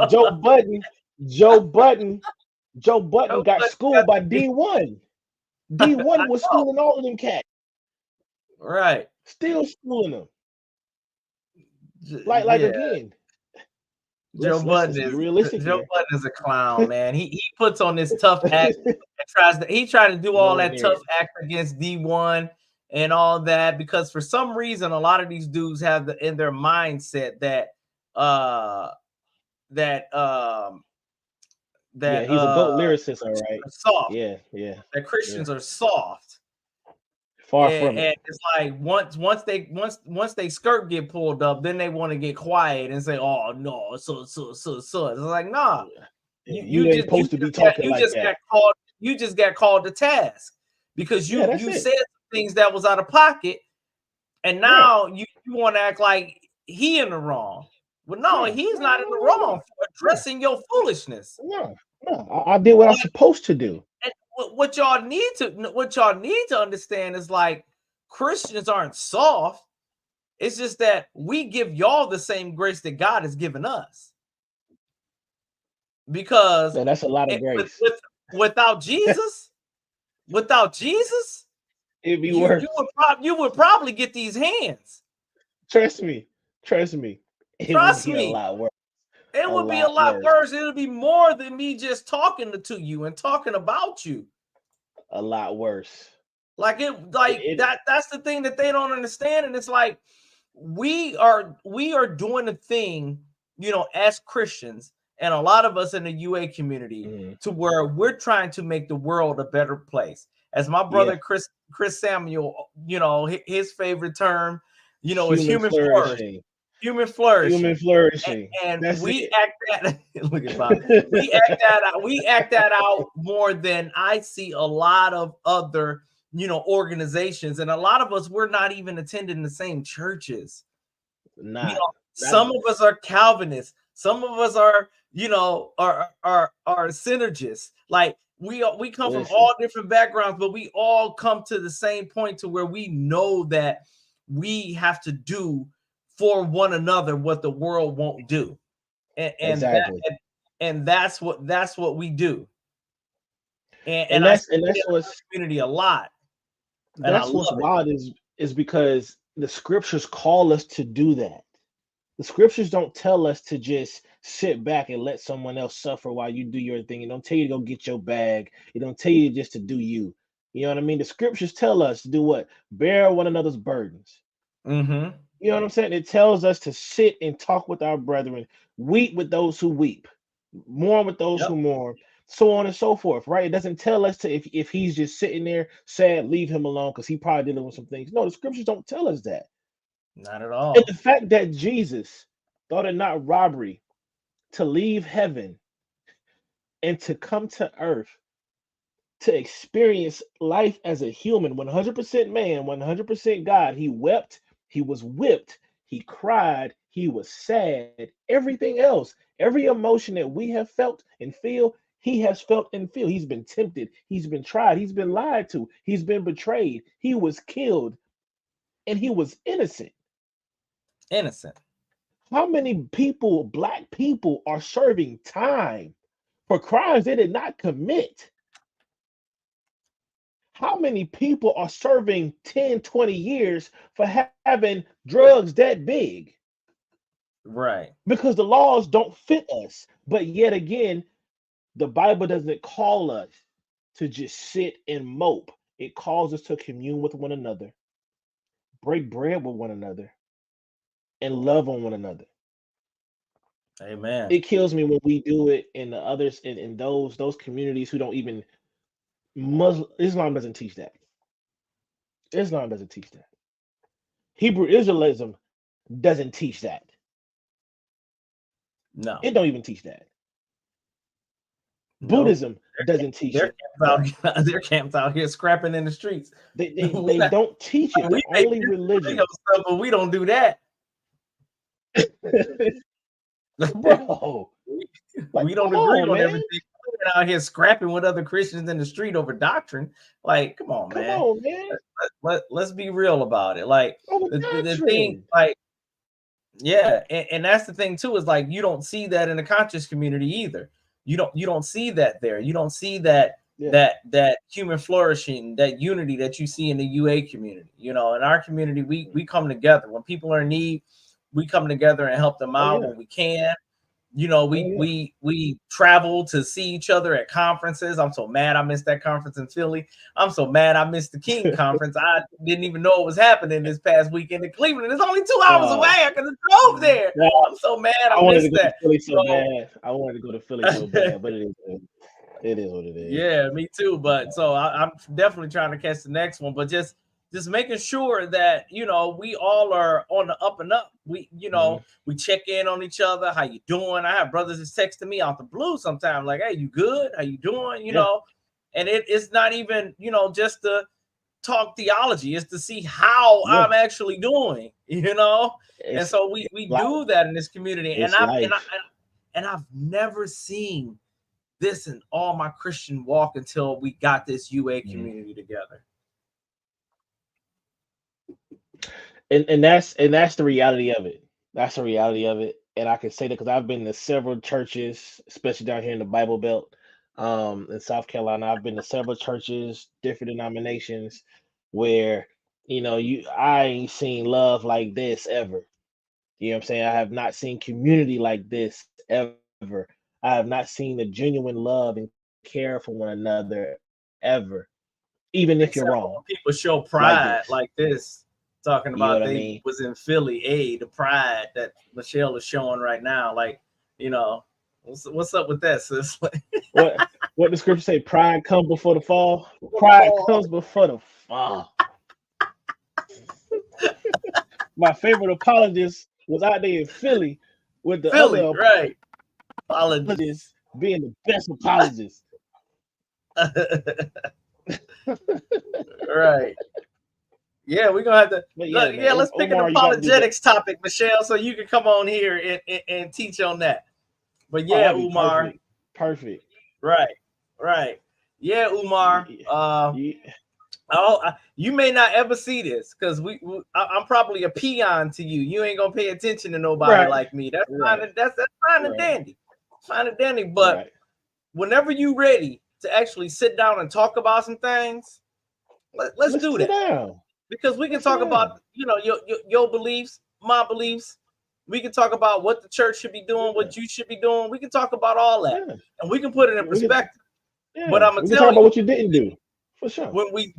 [SPEAKER 2] Joe Budden got schooled by D1. D1 was schooling all of them cats.
[SPEAKER 1] Right.
[SPEAKER 2] Still schooling them. Like again.
[SPEAKER 1] Joe Budden is a clown, man. He puts on this tough act and tries to do all that tough act against D1 and all that, because for some reason a lot of these dudes have in their mindset that
[SPEAKER 2] he's a goat lyricist, all right.
[SPEAKER 1] Soft.
[SPEAKER 2] Yeah.
[SPEAKER 1] That Christians are soft.
[SPEAKER 2] Far from it.
[SPEAKER 1] And it's like once they skirt get pulled up, then they want to get quiet and say, "Oh no, so." It's like, nah.
[SPEAKER 2] You ain't supposed to be talking like that.
[SPEAKER 1] You just got called to task because you said things that was out of pocket, And now you want to act like he in the wrong. Well, no, he's not in the wrong for addressing your foolishness.
[SPEAKER 2] No, I did what I was supposed to do.
[SPEAKER 1] And what y'all need to understand is like Christians aren't soft. It's just that we give y'all the same grace that God has given us. Because
[SPEAKER 2] that's a lot of grace.
[SPEAKER 1] Without Jesus,
[SPEAKER 2] it'd be worse.
[SPEAKER 1] You would probably get these hands.
[SPEAKER 2] Trust me. It would be a lot worse.
[SPEAKER 1] It would be a lot worse. It would be more than me just talking to you and talking about you.
[SPEAKER 2] A lot worse.
[SPEAKER 1] That's the thing that they don't understand. And it's like we are doing a thing, as Christians, and a lot of us in the UA community, to where we're trying to make the world a better place. As my brother Chris Samuel, his favorite term, is human flourishing. Human flourishing. And we act that look at Bob. We act that out more than I see a lot of other organizations, and a lot of us, we're not even attending the same churches. Some of us are Calvinists, some of us are synergists. Like we come from all different backgrounds, but we all come to the same point to where we know that we have to do for one another what the world won't do, and
[SPEAKER 2] exactly.
[SPEAKER 1] that's what we do. And
[SPEAKER 2] that's what's
[SPEAKER 1] community a lot.
[SPEAKER 2] And that's what's wild is because the scriptures call us to do that. The scriptures don't tell us to just sit back and let someone else suffer while you do your thing. It don't tell you to go get your bag. It don't tell you just to do you. You know what I mean? The scriptures tell us to do what? Bear one another's burdens. You know what I'm saying? It tells us to sit and talk with our brethren, weep with those who weep, mourn with those who mourn, so on and so forth, right? It doesn't tell us to, if he's just sitting there sad, leave him alone because he probably dealing with some things. No, the scriptures don't tell us that.
[SPEAKER 1] Not at all.
[SPEAKER 2] And the fact that Jesus thought it not robbery to leave heaven and to come to earth to experience life as a human, 100% man, 100% God. He wept, he was whipped, he cried, he was sad, everything else, every emotion that we have felt and feel, he has felt and feel. He's been tempted, he's been tried, he's been lied to, he's been betrayed, he was killed, and he was innocent. How many people, black people, are serving time for crimes they did not commit? How many people are serving 10, 20 years for having drugs that big?
[SPEAKER 1] Right.
[SPEAKER 2] Because the laws don't fit us. But yet again, the Bible doesn't call us to just sit and mope. It calls us to commune with one another, break bread with one another, and love on one another.
[SPEAKER 1] Amen.
[SPEAKER 2] It kills me when we do it in the others, in those communities who don't even, Islam doesn't teach that. Islam doesn't teach that. Hebrew Israelism doesn't teach that.
[SPEAKER 1] No.
[SPEAKER 2] It don't even teach that. Buddhism doesn't teach it.
[SPEAKER 1] They're camps out here scrapping in the streets.
[SPEAKER 2] They don't teach it. The only religion.
[SPEAKER 1] Stuff, but we don't do that.
[SPEAKER 2] Bro.
[SPEAKER 1] We don't agree on everything. We're out here scrapping with other Christians in the street over doctrine. Like, come on, man. Let's be real about it. Like the thing, like, yeah, and that's the thing too, is like you don't see that in the conscious community either. You don't see that there. You don't see that that human flourishing, that unity that you see in the UA community. In our community, we come together when people are in need. We come together and help them out when we can. We travel to see each other at conferences. I'm so mad I missed that conference in Philly. I'm so mad I missed the King conference. I didn't even know it was happening this past weekend in Cleveland. It's only 2 hours away. I could have drove there. I'm so mad I missed that.
[SPEAKER 2] Bad. I wanted to go to Philly so bad, but it is what it is.
[SPEAKER 1] Yeah, me too. But so I'm definitely trying to catch the next one. But just making sure that we all are on the up and up. We we check in on each other. How you doing? I have brothers that's texting me out the blue sometimes, like, "Hey, you good? How you doing?" And it's not even just to talk theology. It's to see how
[SPEAKER 2] Yeah.
[SPEAKER 1] I'm actually doing, you know. And
[SPEAKER 2] It's
[SPEAKER 1] so we do that in this community. And
[SPEAKER 2] it's life.
[SPEAKER 1] I've never seen this in all my Christian walk until we got this UA community together.
[SPEAKER 2] And that's the reality of it. That's the reality of it. And I can say that because I've been to several churches, especially down here in the Bible Belt, in South Carolina. I've been to several churches, different denominations, where I ain't seen love like this ever. You know what I'm saying? I have not seen community like this ever. I have not seen the genuine love and care for one another ever, even if you're
[SPEAKER 1] Except for
[SPEAKER 2] wrong,
[SPEAKER 1] when people show
[SPEAKER 2] like
[SPEAKER 1] pride
[SPEAKER 2] this.
[SPEAKER 1] like this, talking
[SPEAKER 2] You know
[SPEAKER 1] about
[SPEAKER 2] what I
[SPEAKER 1] they
[SPEAKER 2] mean?
[SPEAKER 1] was in Philly, the pride that Michelle is showing right now. Like, what's up with that, sis?
[SPEAKER 2] What the scripture say? Pride comes before the fall. Pride comes before the fall. My favorite apologist was out there in Philly with the
[SPEAKER 1] Philly,
[SPEAKER 2] other
[SPEAKER 1] right?
[SPEAKER 2] apologists being the best apologists.
[SPEAKER 1] Right. Yeah, we're gonna have to.
[SPEAKER 2] But yeah, man.
[SPEAKER 1] Let's pick an
[SPEAKER 2] Umar, you got to do that.
[SPEAKER 1] apologetics topic, Michelle, so you can come on here and teach on that. But yeah,
[SPEAKER 2] that'd be
[SPEAKER 1] Umar.
[SPEAKER 2] Perfect.
[SPEAKER 1] Right. Yeah, Umar. You may not ever see this because I'm probably a peon to you. You ain't gonna pay attention to nobody like me. That's fine. That's fine and dandy. Fine and dandy. But whenever you ready to actually sit down and talk about some things, let's do that.
[SPEAKER 2] Down.
[SPEAKER 1] Because we can talk about your beliefs, my beliefs. We can talk about what the church should be doing, what you should be doing. We can talk about all that, and we can put it in perspective. But I'm gonna tell you
[SPEAKER 2] about what you didn't do. For sure.
[SPEAKER 1] When we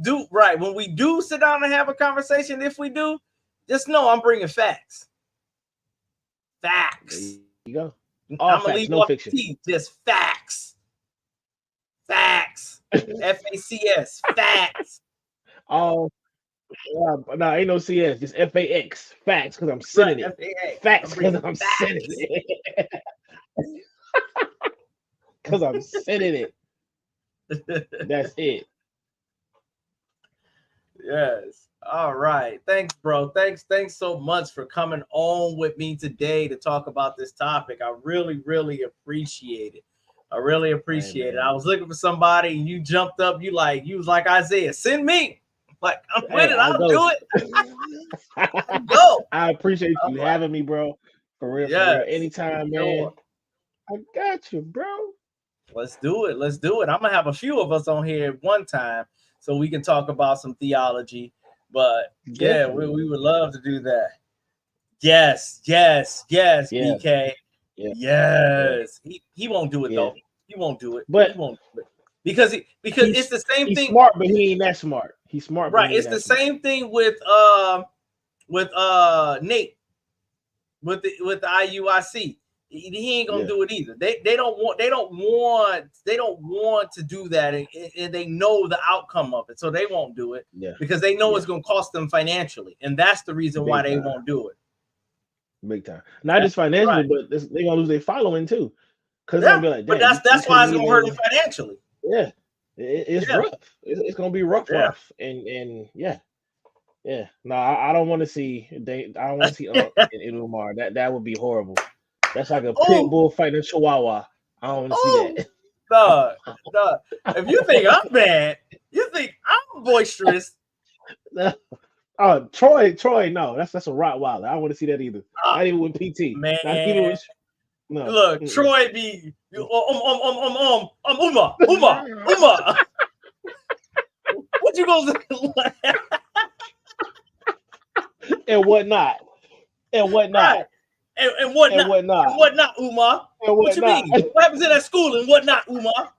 [SPEAKER 1] do sit down and have a conversation, if we do, just know I'm bringing facts. Facts.
[SPEAKER 2] There you go.
[SPEAKER 1] I'm gonna leave no fiction. Just facts. Facts. FACS. Facts.
[SPEAKER 2] Oh, no, ain't no CS. Just FAX. Facts, because I'm sending it.
[SPEAKER 1] FAX.
[SPEAKER 2] Facts, because I'm sending it. Because I'm sending it. That's it.
[SPEAKER 1] Yes. All right. Thanks, bro. Thanks so much for coming on with me today to talk about this topic. I really, really appreciate it. I really appreciate it. I was looking for somebody and you jumped up. You was like Isaiah, send me. Like, I'm with it. I'll do it. Go.
[SPEAKER 2] I appreciate you having me, bro. For real, for real. Anytime, man. I got you, bro.
[SPEAKER 1] Let's do it. I'm gonna have a few of us on here at one time so we can talk about some theology. But yeah, we would love to do that. Yes, BK. Yeah. Yes. He won't do it though. He won't do it.
[SPEAKER 2] But
[SPEAKER 1] he won't do it. Because it's the same thing.
[SPEAKER 2] He's smart, but he ain't that smart. He's smart,
[SPEAKER 1] right? It's the same thing with Nate with the IUIC. He ain't gonna do it either. They don't want to do that, and they know the outcome of it, so they won't do it because they know it's gonna cost them financially, and that's the reason why they won't do it.
[SPEAKER 2] Big time, not just financially, but they're gonna lose their following too. Because they're gonna be like,
[SPEAKER 1] but that's why it's gonna hurt them financially.
[SPEAKER 2] Yeah, it's rough. It's gonna be rough, and yeah. No, I don't want to see. I don't want to see in Umar. That would be horrible. That's like a pit bull fighting a chihuahua. I don't want to see
[SPEAKER 1] that. No. If you think I'm bad, you think I'm boisterous.
[SPEAKER 2] Troy, no, that's a Rottweiler. I don't want to see that either. Not even with PT.
[SPEAKER 1] Man,
[SPEAKER 2] not even with, no.
[SPEAKER 1] Look, Troy be Umar. What you gonna do?
[SPEAKER 2] And whatnot.
[SPEAKER 1] Right. And whatnot, Umar. What you mean? What happens in that school and whatnot, Umar?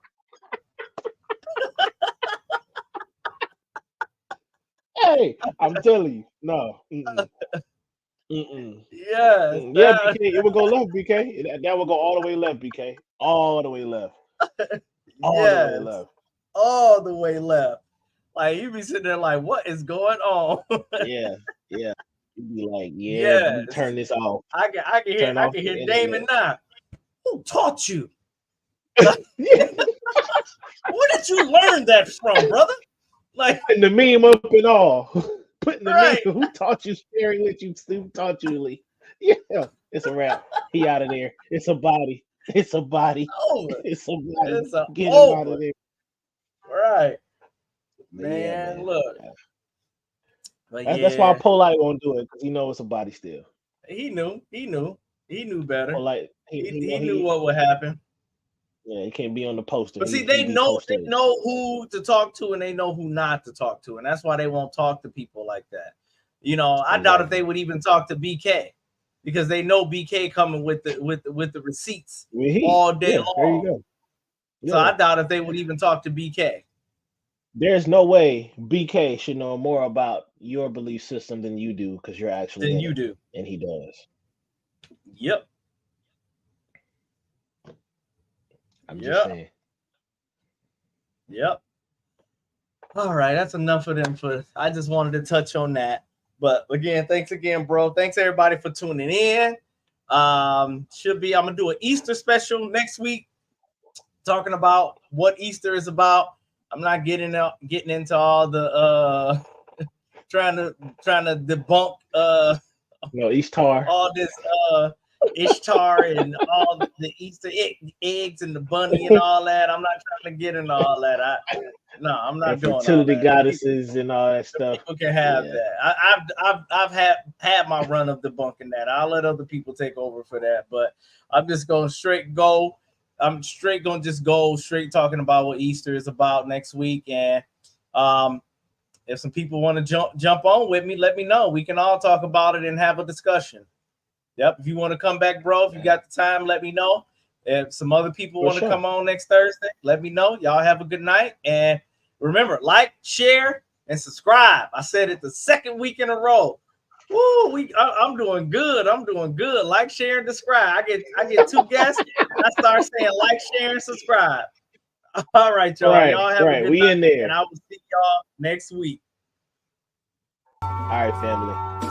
[SPEAKER 2] Hey, I'm telling you, no.
[SPEAKER 1] Yes.
[SPEAKER 2] BK, it would go left, BK. That would go all the way left, BK. All the way left.
[SPEAKER 1] All the way left. Like you be sitting there like, what is going on?
[SPEAKER 2] Yeah. You'd be like, you turn this off.
[SPEAKER 1] I can hear Damon now. Who taught you? Where did you learn that from, brother? Like,
[SPEAKER 2] putting the meme up and all. Putting the
[SPEAKER 1] right.
[SPEAKER 2] meme. Who taught you sharing? Who taught you, Lee? Yeah, it's a wrap. He out of there. It's a body. It's a body.
[SPEAKER 1] Over.
[SPEAKER 2] It's a body.
[SPEAKER 1] It's a
[SPEAKER 2] Get him out
[SPEAKER 1] over.
[SPEAKER 2] of there.
[SPEAKER 1] Right.
[SPEAKER 2] But yeah,
[SPEAKER 1] Man, look. But
[SPEAKER 2] that's why
[SPEAKER 1] yeah,
[SPEAKER 2] Polite won't do it, because he knows it's a body still.
[SPEAKER 1] he knew better.
[SPEAKER 2] Polite,
[SPEAKER 1] He knew what would happen.
[SPEAKER 2] Yeah, he can't be on the poster.
[SPEAKER 1] But see, they know who to talk to and they know who not to talk to, and that's why they won't talk to people like that. You know, I doubt if they would even talk to BK, because they know BK coming with the receipts all day long.
[SPEAKER 2] There you go.
[SPEAKER 1] Yeah. So I doubt if they would even talk to BK.
[SPEAKER 2] There's no way BK should know more about your belief system than you do, because you're actually
[SPEAKER 1] than you do,
[SPEAKER 2] and he does.
[SPEAKER 1] Yep.
[SPEAKER 2] I'm just saying.
[SPEAKER 1] Yep. All right, that's enough of them. I just wanted to touch on that. But again, thanks again, bro. Thanks everybody for tuning in. I'm gonna do an Easter special next week, talking about what Easter is about. I'm not getting into all the trying to debunk
[SPEAKER 2] Ishtar.
[SPEAKER 1] All this Ishtar and all the Easter eggs and the bunny and all that. I'm not trying to get into all that. I'm not doing
[SPEAKER 2] fertility
[SPEAKER 1] all that.
[SPEAKER 2] goddesses and all that stuff.
[SPEAKER 1] People can have that. I've had my run of debunking that. I'll let other people take over for that. But I'm just going straight go. I'm straight going to just go straight talking about what Easter is about next week. And if some people want to jump on with me, let me know. We can all talk about it and have a discussion. Yep. If you want to come back, bro, if you got the time, let me know. If some other people want to come on next Thursday, let me know. Y'all have a good night. And remember, like, share, and subscribe. I said it the second week in a row. Woo, I'm doing good. I'm doing good. Like, share, and subscribe. I get 2 guests. I start saying like, share, and subscribe. All right, y'all. Y'all have a good night.
[SPEAKER 2] In there.
[SPEAKER 1] And I will see y'all next week.
[SPEAKER 2] All right, family.